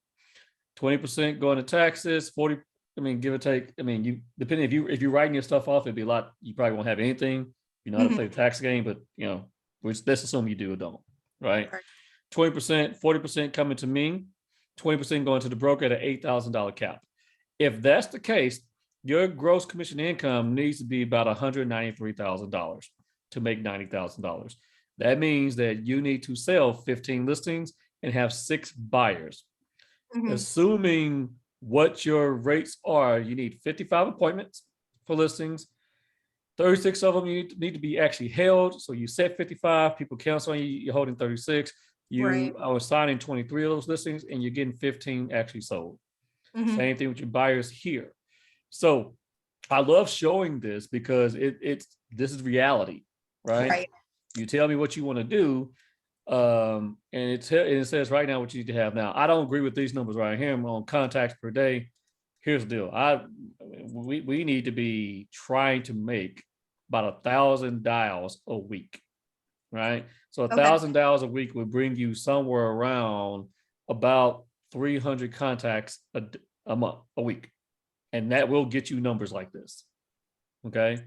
Speaker 1: 20% going to taxes, 40. I mean, give or take. I mean, you depending if you're writing your stuff off, it'd be a lot. You probably won't have anything. You know how to play the tax game, but which let's assume you do or don't, right? 20%, 40% coming to me, 20% going to the broker at an $8,000 cap. If that's the case, your gross commission income needs to be about $193,000 to make $90,000. That means that you need to sell 15 listings and have 6 buyers. Assuming what your rates are, you need 55 appointments for listings. 36 of them you need to be actually held. So you set 55, people cancel on you, you're holding 36. You are assigning 23 of those listings and you're getting 15 actually sold. Same thing with your buyers here. So I love showing this because this is reality, right? You tell me what you want to do. And it says right now what you need to have now. I don't agree with these numbers right here. I'm on contacts per day. Here's the deal. We need to be trying to make about 1,000 dials a week, right? So 1,000 dials a week would bring you somewhere around about 300 contacts a month, a week. And that will get you numbers like this. Okay.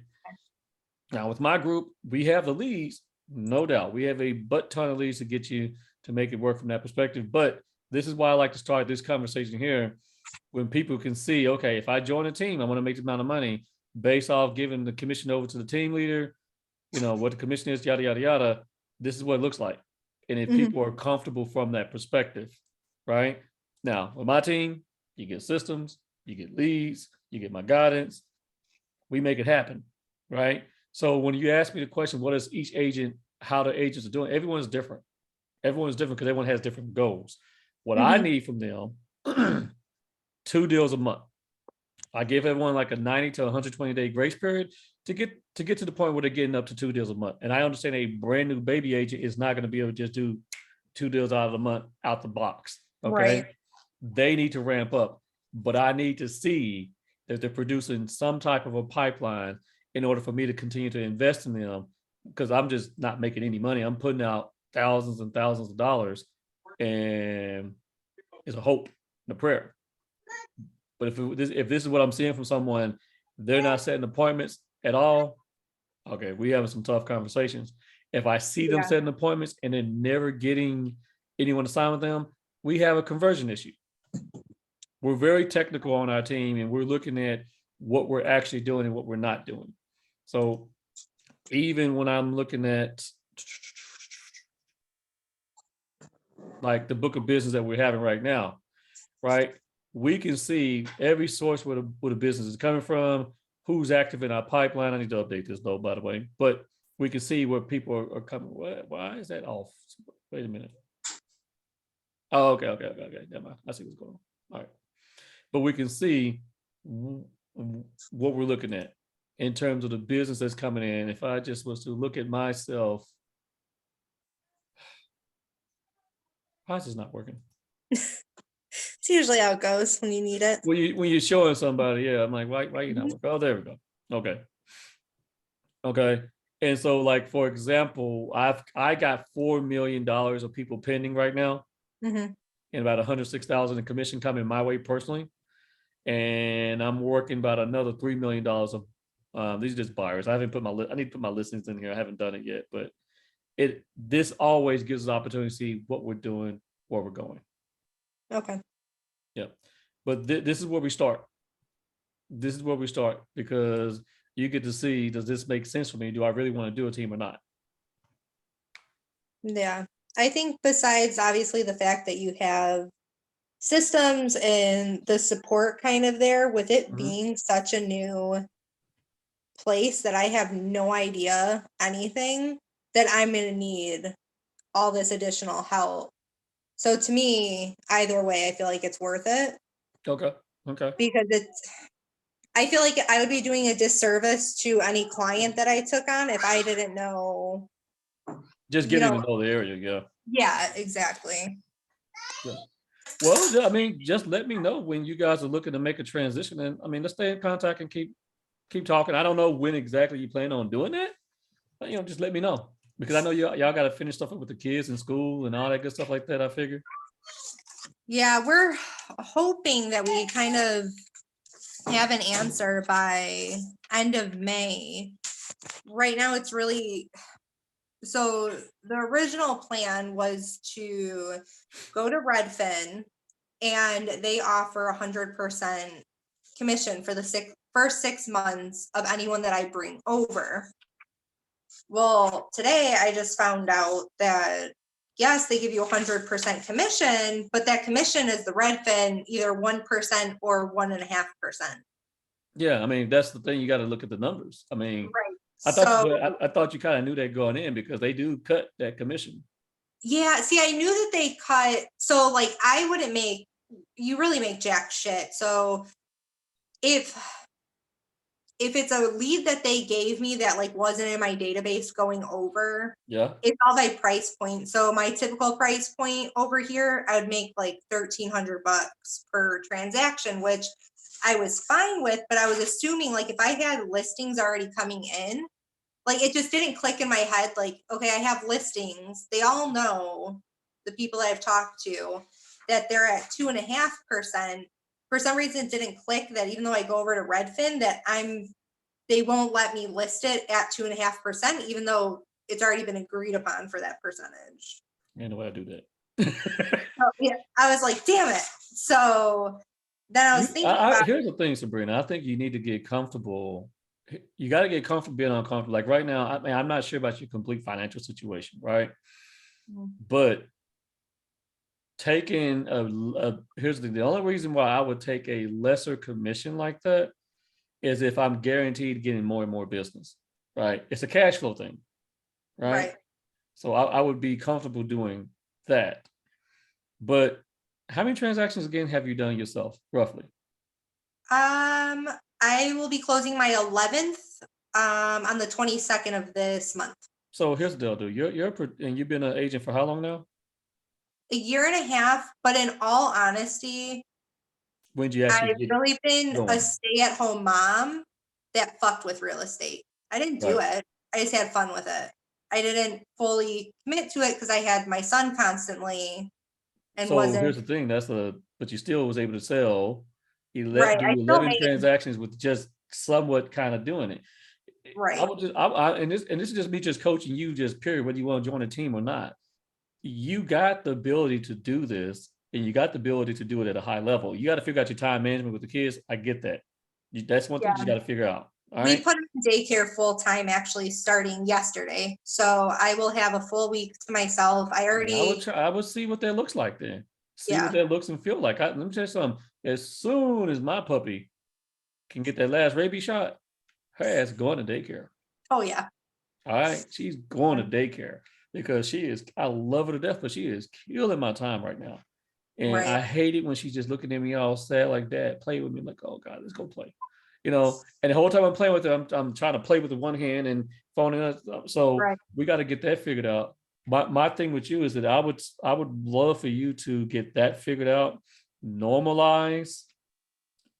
Speaker 1: Now with my group, we have the leads, no doubt. We have a butt ton of leads to get you to make it work from that perspective. But this is why I like to start this conversation here when people can see, okay, if I join a team, I want to make this amount of money based off giving the commission over to the team leader, what the commission is, yada, yada, yada. This is what it looks like. And if people are comfortable from that perspective, right? Now with my team, you get systems, you get leads, you get my guidance. We make it happen, right? So when you ask me the question, what is each agent, how the agents are doing, everyone's different. Everyone's different because everyone has different goals. What I need from them, 2 deals a month. I give everyone like a 90 to 120 day grace period to get to the point where they're getting up to 2 deals a month. And I understand a brand new baby agent is not going to be able to just do 2 deals out of the month out the box. Okay. They need to ramp up, but I need to see that they're producing some type of a pipeline in order for me to continue to invest in them, because I'm just not making any money. I'm putting out thousands and thousands of dollars, and it's a hope and a prayer. But if this is what I'm seeing from someone, they're not setting appointments at all. Okay, we having some tough conversations. If I see them setting appointments and then never getting anyone to sign with them, we have a conversion issue. we're very technical on our team, and we're looking at what we're actually doing and what we're not doing. So even when I'm looking at like the book of business that we're having right now, right? We can see every source where the business is coming from, who's active in our pipeline. I need to update this though, by the way, but we can see where people are coming. Why is that off? Wait a minute. Oh, okay. Never mind. I see what's going on. All right. But we can see what we're looking at in terms of the business that's coming in. If I just was to look at myself, why is this not working?
Speaker 8: It's usually how it goes when you need it.
Speaker 1: When you're showing somebody, yeah, I'm like, why you not working? Oh, there we go. Okay. And so, like, for example, I got $4 million of people pending right now,
Speaker 8: Mhm.
Speaker 1: and about 106,000 in commission coming my way personally. And I'm working about another $3 million of these are just buyers. I haven't put I need to put my listings in here. I haven't done it yet, but this always gives us opportunity to see what we're doing, where we're going.
Speaker 8: Okay.
Speaker 1: Yeah. But this is where we start. This is where we start, because you get to see, does this make sense for me? Do I really want to do a team or not?
Speaker 8: Yeah. I think besides obviously the fact that you have systems and the support kind of there, with it
Speaker 1: Mhm.
Speaker 8: being such a new place that I have no idea anything, that I'm going to need all this additional help. So to me, either way, I feel like it's worth it,
Speaker 1: Okay.
Speaker 8: because I feel like I would be doing a disservice to any client that I took on if I didn't know.
Speaker 1: Just
Speaker 8: You
Speaker 1: getting
Speaker 8: know-
Speaker 1: to know the area. Yeah.
Speaker 8: Yeah, exactly.
Speaker 1: Well, I mean, just let me know when you guys are looking to make a transition. And I mean, let's stay in contact and keep talking. I don't know when exactly you plan on doing that, but just let me know, because I know y'all got to finish stuff up with the kids in school and all that good stuff like that, I figure.
Speaker 8: Yeah, we're hoping that we kind of have an answer by end of May. Right now, it's really, so the original plan was to go to Redfin, and they offer 100% commission for the first 6 months of anyone that I bring over. Well, today I just found out that yes, they give you 100% commission, but that commission is the Redfin either 1% or 1.5%.
Speaker 1: Yeah, I mean, that's the thing. You got to look at the numbers. I mean,
Speaker 8: Right.
Speaker 1: I thought you kind of knew that going in, because they do cut that commission.
Speaker 8: Yeah, see, I knew that they cut, so like I wouldn't make, you really make jack shit. So if it's a lead that they gave me that like wasn't in my database going over,
Speaker 1: Yeah.
Speaker 8: it's all by price point. So my typical price point over here, I would make like $1,300 per transaction, which I was fine with, but I was assuming like if I had listings already coming in, like it just didn't click in my head. Like, okay, I have listings. They all know, the people I've talked to, that they're at 2.5%. For some reason, it didn't click that even though I go over to Redfin, that they won't let me list it at 2.5%, even though it's already been agreed upon for that percentage.
Speaker 1: Ain't no way I do that.
Speaker 8: So, yeah, I was like, damn it. So then I was thinking about,
Speaker 1: Here's the thing, Sabrina. I think you need to get comfortable. You got to get comfortable being uncomfortable. Like right now, I mean, I'm not sure about your complete financial situation, right? But taking here's the only reason why I would take a lesser commission like that is if I'm guaranteed getting more and more business, right? It's a cash flow thing, right? So I would be comfortable doing that. But how many transactions again have you done yourself, roughly?
Speaker 8: I will be closing my 11th on the 22nd of this month.
Speaker 1: So here's the deal, dude. You've been an agent for how long now?
Speaker 8: 1.5 years, but in all honesty,
Speaker 1: When did you actually
Speaker 8: I've really been
Speaker 1: going?
Speaker 8: a stay-at-home mom that fucked with real estate. I didn't do it. I just had fun with it. I didn't fully commit to it because I had my son constantly and
Speaker 1: So
Speaker 8: wasn't
Speaker 1: here's the thing. But you still was able to sell. You
Speaker 8: right.
Speaker 1: do
Speaker 8: I still
Speaker 1: 11
Speaker 8: made
Speaker 1: transactions with just somewhat kind of doing it.
Speaker 8: right.
Speaker 1: And this is just me just coaching you, just period, whether you want to join a team or not. You got the ability to do this and you got the ability to do it at a high level. You got to figure out your time management with the kids. I get that. That's one thing you got to figure out. All
Speaker 8: We
Speaker 1: right.
Speaker 8: put him in daycare full time actually starting yesterday. So I will have a full week to myself. I
Speaker 1: I would
Speaker 8: already,
Speaker 1: try, I would see what that looks like then. See
Speaker 8: Yeah.
Speaker 1: what that looks and feel like. Let me tell you something. As soon as my puppy can get that last rabies shot, her ass going to daycare.
Speaker 8: oh yeah.
Speaker 1: All right. She's going to daycare because I love her to death, but she is killing my time right now. And
Speaker 8: Right.
Speaker 1: I hate it when she's just looking at me all sad like that, play with me. I'm like, oh God, let's go play. And the whole time I'm playing with her, I'm trying to play with the one hand and phoning us. So
Speaker 8: Right.
Speaker 1: we got to get that figured out. My thing with you is that I would love for you to get that figured out, normalize,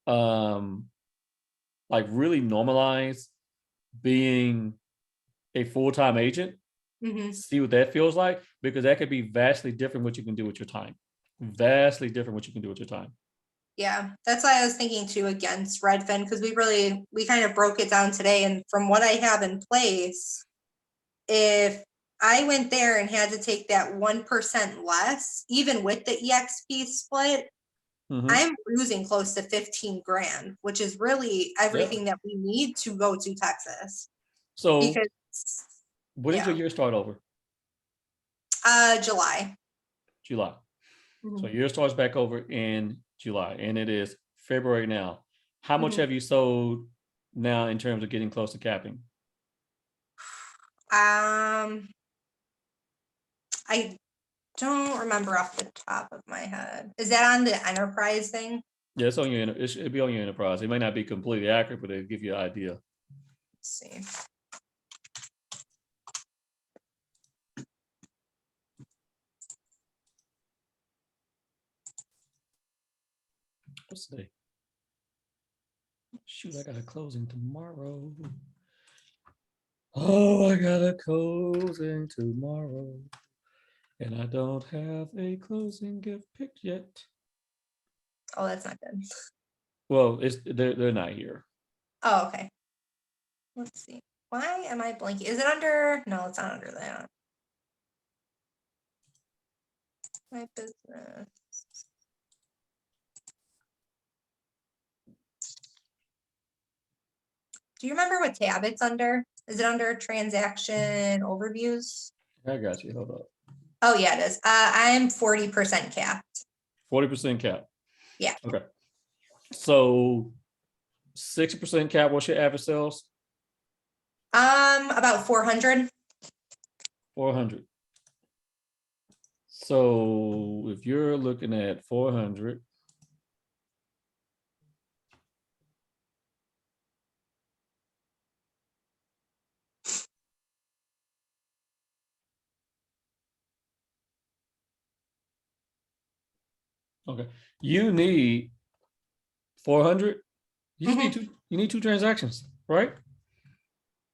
Speaker 1: like really normalize being a full-time agent,
Speaker 8: Mhm.
Speaker 1: see what that feels like, because that could be vastly different what you can do with your time. Vastly different what you can do with your time.
Speaker 8: Yeah, that's why I was thinking too against Redfin, because we kind of broke it down today. And from what I have in place, if I went there and had to take that 1% less, even with the EXP split,
Speaker 1: Mhm.
Speaker 8: I'm losing close to 15 grand, which is really everything that we need to go to Texas.
Speaker 1: So
Speaker 8: Because
Speaker 1: when did your
Speaker 8: yeah.
Speaker 1: year start over?
Speaker 8: July.
Speaker 1: July. So
Speaker 8: Mhm.
Speaker 1: year starts back over in July, and it is February now. How much
Speaker 8: Mhm.
Speaker 1: have you sold now in terms of getting close to capping?
Speaker 8: I don't remember off the top of my head. Is that on the enterprise thing?
Speaker 1: Yeah, it's on your. It should be on your enterprise. It may not be completely accurate, but it'll give you an idea.
Speaker 8: Let's see.
Speaker 1: What's today? Shoot, I got a closing tomorrow. Oh, I got a closing tomorrow, and I don't have a closing gift picked yet.
Speaker 8: Oh, that's not good.
Speaker 1: Well, they're not here.
Speaker 8: Oh, okay. Let's see. Why am I blanking? Is it under? No, it's not under that. My business. Do you remember what tab it's under? Is it under transaction overviews?
Speaker 1: I got you. Hold up.
Speaker 8: Oh, yeah, it is. I'm 40% capped.
Speaker 1: 40% cap.
Speaker 8: Yeah.
Speaker 1: Okay. So 60% cap. What's your average sales?
Speaker 8: About 400.
Speaker 1: 400. So if you're looking at 400, okay, you need 400. You just need two. You need two transactions, right?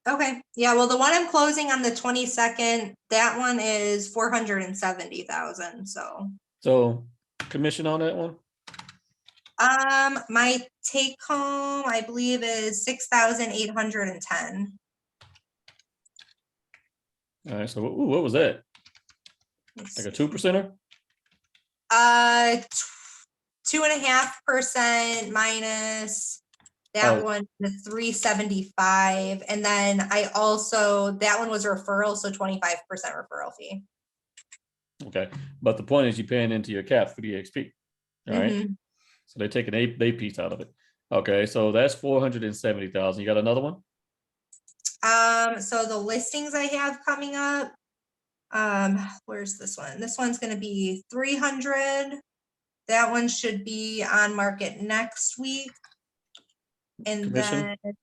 Speaker 8: Okay. Yeah. Well, the one I'm closing on the 22nd, that one is 470,000.
Speaker 1: So commission on that one.
Speaker 8: My take home, I believe, is 6,810.
Speaker 1: All right. So what was that? Like a 2%er?
Speaker 8: 2.5% minus that
Speaker 1: Oh.
Speaker 8: one, the 375. And then I also, that one was a referral, so 25% referral fee.
Speaker 1: Okay. But the point is you're paying into your cap for the XP. All right.
Speaker 8: Mhm.
Speaker 1: So they're taking a piece out of it. Okay. So that's 470,000. You got another one?
Speaker 8: So the listings I have coming up, where's this one? This one's going to be 300. That one should be on market next week. And
Speaker 1: Commission?
Speaker 8: then,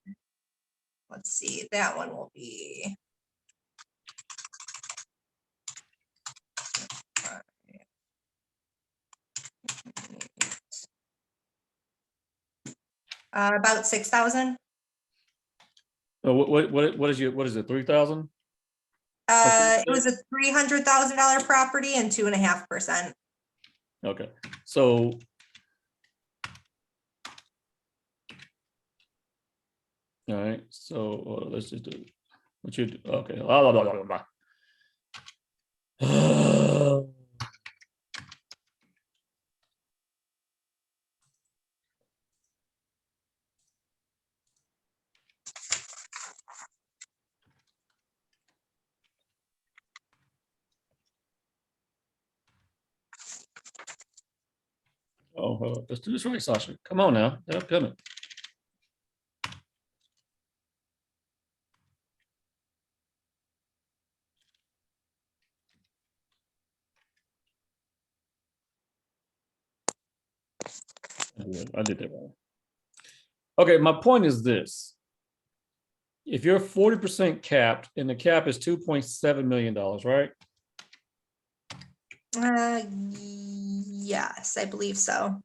Speaker 8: let's see, that one will be. About 6,000.
Speaker 1: What is it? 3,000?
Speaker 8: It was a $300,000 property and 2.5%.
Speaker 1: Okay. So all right. So let's just do what you do. Okay. Blah, blah, blah, blah, blah. on. Let's do this right, Sasha. Come on now. Yeah, come on. I did that wrong. Okay, my point is this. If you're 40% capped and the cap is $2.7 million, right?
Speaker 8: Yes, I believe so.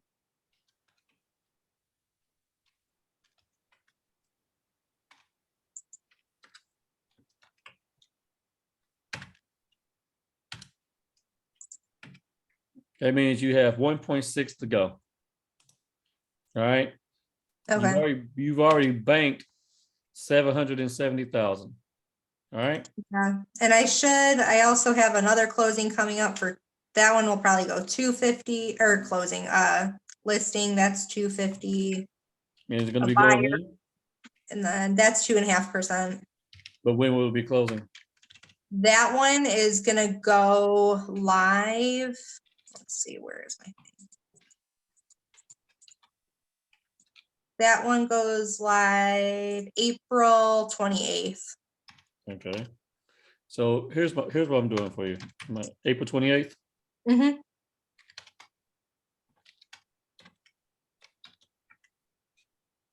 Speaker 1: That means you have 1.6 to go. All right.
Speaker 8: Okay.
Speaker 1: You've already banked 770,000. All right.
Speaker 8: Yeah. And I also have another closing coming up for that one will probably go 250 or closing, listing, that's 250.
Speaker 1: And it's going to
Speaker 8: A
Speaker 1: be
Speaker 8: buyer.
Speaker 1: closing.
Speaker 8: And then that's 2.5%.
Speaker 1: But when will it be closing?
Speaker 8: That one is gonna go live. Let's see, where is my thing? That one goes live April 28th.
Speaker 1: Okay. So here's what I'm doing for you. April 28th.
Speaker 8: Mm-hmm.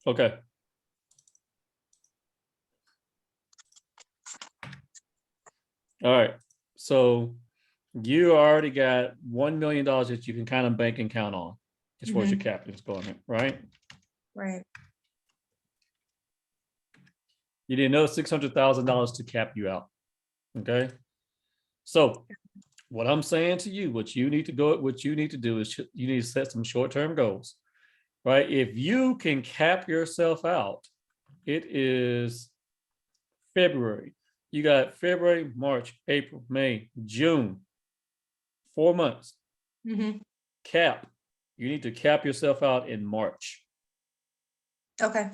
Speaker 1: Okay. All right. So you already got $1 million that you can kind of bank and count on as far as your capital is going, right?
Speaker 8: Right.
Speaker 1: You need another $600,000 to cap you out. Okay. So what I'm saying to you, what you need to do is you need to set some short-term goals, right? If you can cap yourself out, it is February. You got February, March, April, May, June, 4 months.
Speaker 8: Mm-hmm.
Speaker 1: Cap. You need to cap yourself out in March.
Speaker 8: Okay.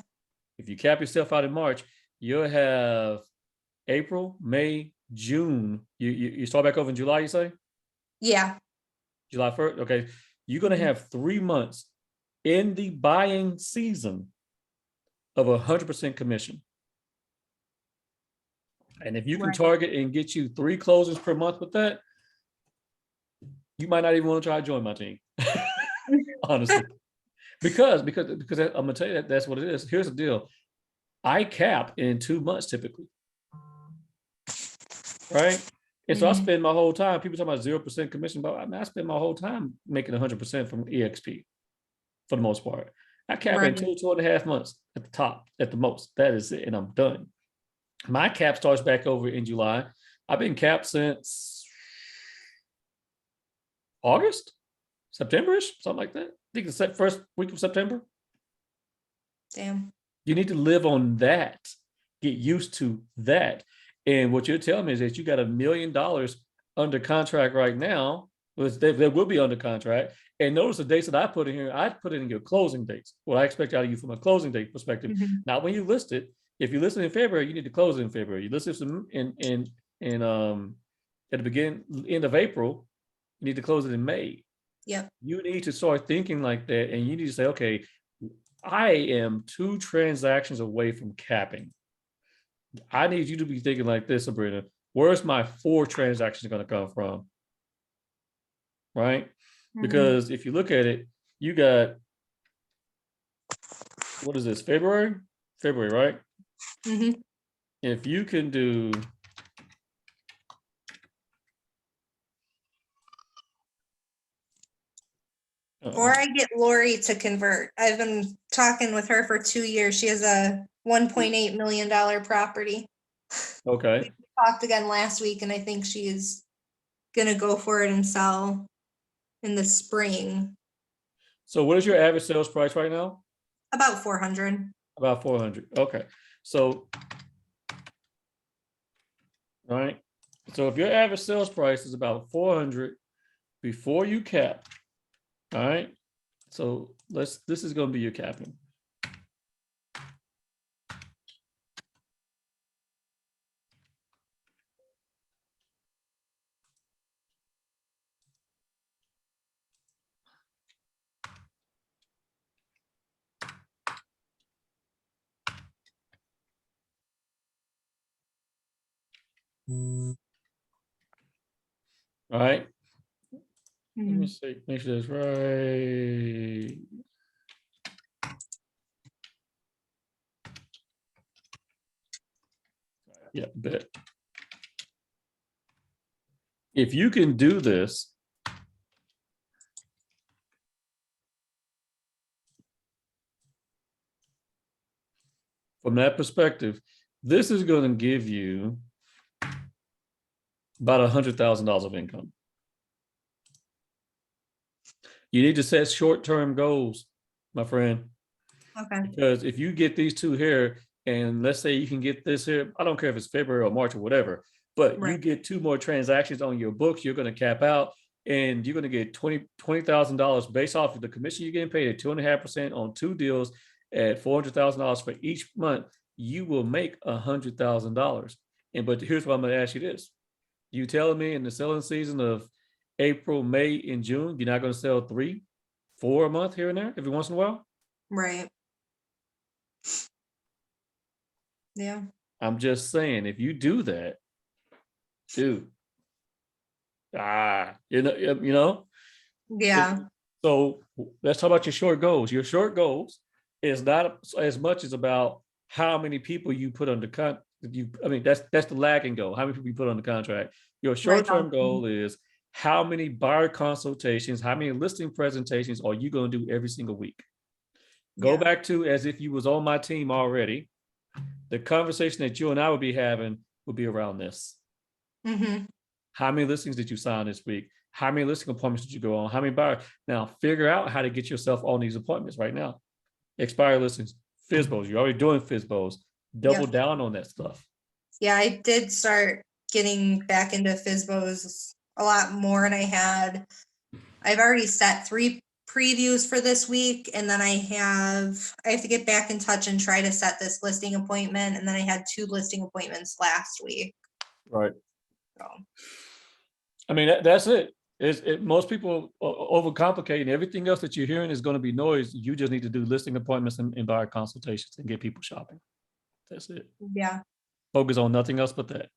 Speaker 1: If you cap yourself out in March, you'll have April, May, June. You start back over in July, you say?
Speaker 8: Yeah.
Speaker 1: July 1st. Okay. You're going to have 3 months in the buying season of 100% commission. And if you can target and get you 3 closings per month with that, you might not even want to try to join my team. Honestly. Because I'm gonna tell you that's what it is. Here's the deal. I cap in 2 months typically. Right? And so I spend my whole time, people talk about 0% commission, but I spend my whole time making 100% from EXP for the most part. I cap in 2.5 months at the top, at the most. That is it, and I'm done. My cap starts back over in July. I've been capped since August, September-ish, something like that. I think it's the first week of September.
Speaker 8: Damn.
Speaker 1: You need to live on that, get used to that. And what you're telling me is that you got $1 million under contract right now. They will be under contract. And notice the dates that I put in here, I put it in your closing dates. What I expect out of you from a closing date perspective. Not when you list it. If you list it in February, you need to close it in February. You list it in at the end of April, you need to close it in May.
Speaker 8: Yep.
Speaker 1: You need to start thinking like that, and you need to say, okay, I am 2 transactions away from capping. I need you to be thinking like this, Sabrina. Where's my 4 transactions going to come from? Right? Because if you look at it, you got, what is this, February? February, right? If you can do,
Speaker 8: Or I get Lori to convert. I've been talking with her for 2 years. She has a $1.8 million property.
Speaker 1: okay.
Speaker 8: We talked again last week, and I think she's gonna go for it and sell in the spring.
Speaker 1: So what is your average sales price right now?
Speaker 8: About 400.
Speaker 1: About 400. Okay. So, all right. So if your average sales price is about 400 before you cap, all right. So this is going to be your capping. All right. Let me
Speaker 6: Mhm.
Speaker 1: see, make sure that's right. Yeah, bet. If you can do this, from that perspective, this is going to give you about $100,000 of income. You need to set short-term goals, my friend,
Speaker 8: Okay.
Speaker 1: because if you get these two here, and let's say you can get this here, I don't care if it's February or March or whatever, but you
Speaker 8: Right.
Speaker 1: get two more transactions on your books, you're going to cap out, and you're going to get $20,000 based off of the commission you're getting paid at 2.5% on two deals at $400,000 for each month. You will make $100,000. And but here's what I'm going to ask you this: you telling me in the selling season of April, May, and June, you're not going to sell 3, 4 a month here and there every once in a while?
Speaker 8: Right. Yeah.
Speaker 1: I'm just saying, if you do that, dude, you know.
Speaker 8: Yeah.
Speaker 1: So let's talk about your short goals. Your short goals is not as much as about how many people you put under that's the lagging goal. How many people you put on the contract? Your
Speaker 8: Right.
Speaker 1: short-term goal is how many buyer consultations, how many listing presentations are you going to do every single week? Go
Speaker 8: Yeah.
Speaker 1: back to as if you was on my team already. The conversation that you and I would be having would be around this.
Speaker 8: Mm-hmm.
Speaker 1: How many listings did you sign this week? How many listing appointments did you go on? How many buyers? Now figure out how to get yourself on these appointments right now. Expired listings, FISBOs. You're already doing FISBOs. Double
Speaker 8: Yep.
Speaker 1: down on that stuff.
Speaker 8: Yeah, I did start getting back into FISBOs a lot more, and I've already set 3 previews for this week, and then I have to get back in touch and try to set this listing appointment, and then I had 2 listing appointments last week.
Speaker 1: Right.
Speaker 8: So,
Speaker 1: I mean, that's it. Most people overcomplicate, and everything else that you're hearing is going to be noise. You just need to do listing appointments and buyer consultations and get people shopping. That's it.
Speaker 8: yeah.
Speaker 1: Focus on nothing else but that.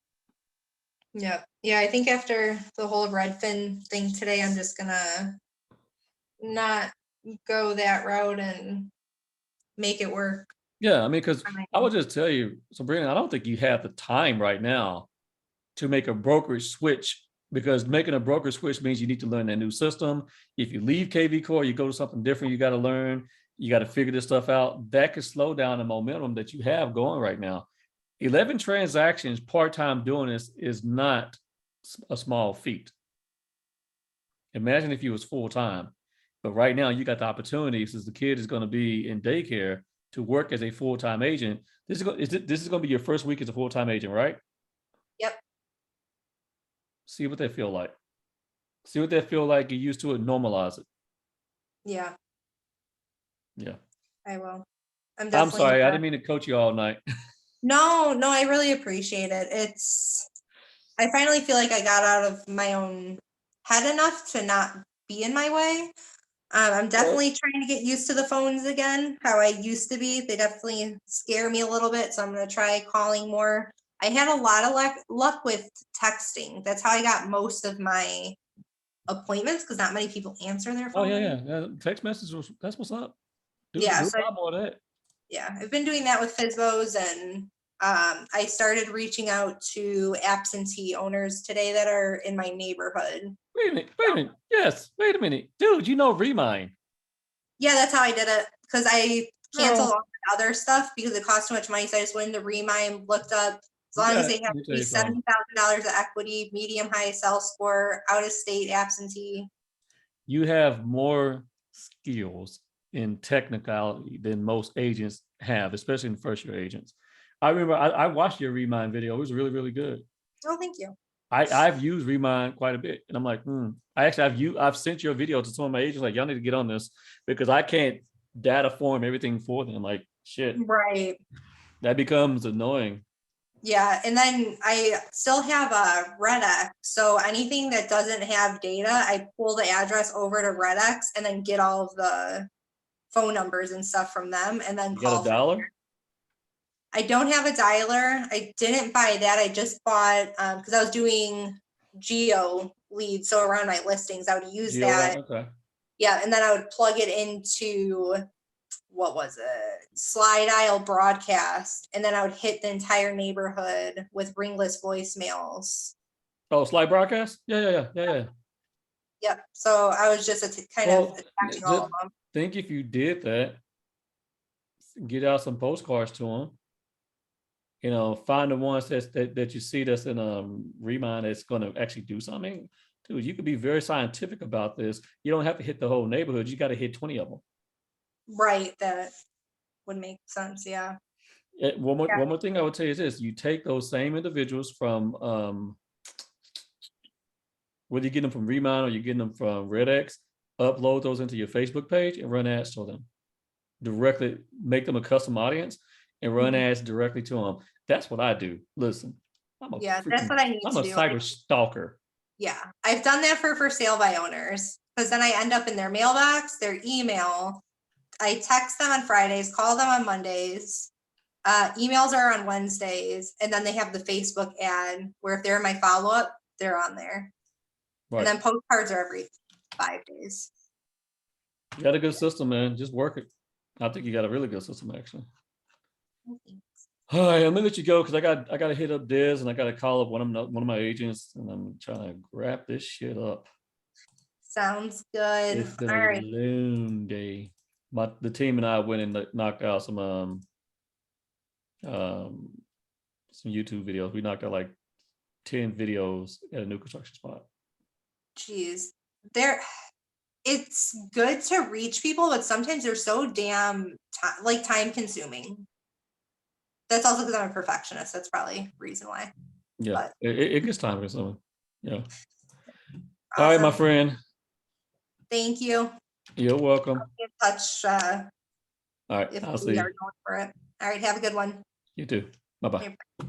Speaker 8: Yeah. Yeah, I think after the whole Redfin thing today, I'm just gonna not go that route and make it work.
Speaker 1: Yeah, I mean, because
Speaker 8: for my-
Speaker 1: I would just tell you, Sabrina, I don't think you have the time right now to make a brokerage switch, because making a brokerage switch means you need to learn that new system. If you leave KV Core, you go to something different, you got to learn, you got to figure this stuff out. That could slow down the momentum that you have going right now. 11 transactions part-time doing this is not a small feat. Imagine if you was full-time, but right now you got the opportunity, since the kid is going to be in daycare, to work as a full-time agent. This is going to be your first week as a full-time agent, right?
Speaker 8: Yep.
Speaker 1: See what they feel like. See what they feel like. Get used to it. Normalize it.
Speaker 8: Yeah,
Speaker 1: Yeah.
Speaker 8: I will.
Speaker 1: I'm
Speaker 8: definitely
Speaker 1: sorry. I
Speaker 8: gonna-
Speaker 1: didn't mean to coach you all night.
Speaker 8: No, I really appreciate it. I finally feel like I got out of my own head enough to not be in my way. I'm definitely trying to get used to the phones again, how I used to be. They definitely scare me a little bit, so I'm going to try calling more. I had a lot of luck with texting. That's how I got most of my appointments, because not many people answer their
Speaker 1: Oh
Speaker 8: phone.
Speaker 1: yeah. Text messages. That's what's up. Do
Speaker 8: Yeah,
Speaker 1: a
Speaker 8: so
Speaker 1: lot more of that.
Speaker 8: yeah, I've been doing that with FISBOs, and I started reaching out to absentee owners today that are in my neighborhood.
Speaker 1: Wait a minute. Yes. Wait a minute. Dude, you know Remind.
Speaker 8: Yeah, that's how I did it, because I canceled
Speaker 1: Girl.
Speaker 8: all the other stuff because it cost too much money. So I just went into Remind, looked up, as long as they have
Speaker 1: Let me
Speaker 8: at
Speaker 1: tell you
Speaker 8: least
Speaker 1: something.
Speaker 8: $70,000 of equity, medium high sell score, out of state absentee.
Speaker 1: You have more skills in technicality than most agents have, especially in first year agents. I remember I watched your Remind video. It was really, really good.
Speaker 8: Oh, thank you.
Speaker 1: I've used Remind quite a bit, and I'm like, I've sent your video to some of my agents, like, y'all need to get on this, because I can't data form everything for them. Like, shit,
Speaker 8: Right.
Speaker 1: that becomes annoying.
Speaker 8: Yeah, and then I still have a RedX, so anything that doesn't have data, I pull the address over to RedX and then get all of the phone numbers and stuff from them, and then
Speaker 1: You
Speaker 8: call
Speaker 1: got $1?
Speaker 8: I don't have a dialer. I didn't buy that. I just bought, because I was doing geo leads. So around my listings, I would use
Speaker 1: Geo
Speaker 8: that.
Speaker 1: Okay.
Speaker 8: Yeah. And then I would plug it into, what was it? Slide aisle broadcast. And then I would hit the entire neighborhood with ringless voicemails.
Speaker 1: Oh, slide broadcast? Yeah.
Speaker 8: Yep. So I was just kind
Speaker 1: Well,
Speaker 8: of attaching all of them.
Speaker 1: think if you did that, get out some postcards to them. You know, find the ones that you see that's in Remind that's going to actually do something. Dude, you could be very scientific about this. You don't have to hit the whole neighborhood. You got to hit 20 of them.
Speaker 8: Right. That would make sense. Yeah.
Speaker 1: One more thing I would tell you is this: you take those same individuals from whether you get them from Remind or you're getting them from RedX, upload those into your Facebook page and run ads to them. Directly make them a custom audience and run ads directly to them. That's what I do. Listen,
Speaker 8: That's what I need
Speaker 1: I'm
Speaker 8: to
Speaker 1: a
Speaker 8: do.
Speaker 1: cyber stalker.
Speaker 8: Yeah, I've done that for sale by owners because then I end up in their mailbox, their email. I text them on Fridays, call them on Mondays. Emails are on Wednesdays, and then they have the Facebook ad where if they're in my follow-up, they're on there.
Speaker 1: Right.
Speaker 8: And then postcards are every 5 days.
Speaker 1: You got a good system, man. Just work it. I think you got a really good system, actually. All right, I'm gonna let you go because I got to hit up Des and I got to call up one of my agents and I'm trying to wrap this shit up.
Speaker 8: Sounds good.
Speaker 1: It's been
Speaker 8: All
Speaker 1: a
Speaker 8: right.
Speaker 1: long day. The team and I went and knocked out some YouTube videos. We knocked out like 10 videos at a new construction spot.
Speaker 8: Jeez, it's good to reach people, but sometimes they're so damn time consuming. That's also because I'm a perfectionist. That's probably the reason why.
Speaker 1: Yeah,
Speaker 8: But
Speaker 1: it gets time consuming. Yeah. All right, my
Speaker 8: awesome.
Speaker 1: friend.
Speaker 8: Thank you.
Speaker 1: You're welcome.
Speaker 8: Be in touch
Speaker 1: All right,
Speaker 8: if
Speaker 1: I'll see
Speaker 8: we
Speaker 1: you.
Speaker 8: are going for it. All right, have a good one.
Speaker 1: You too. Bye-bye.
Speaker 8: Okay, bye.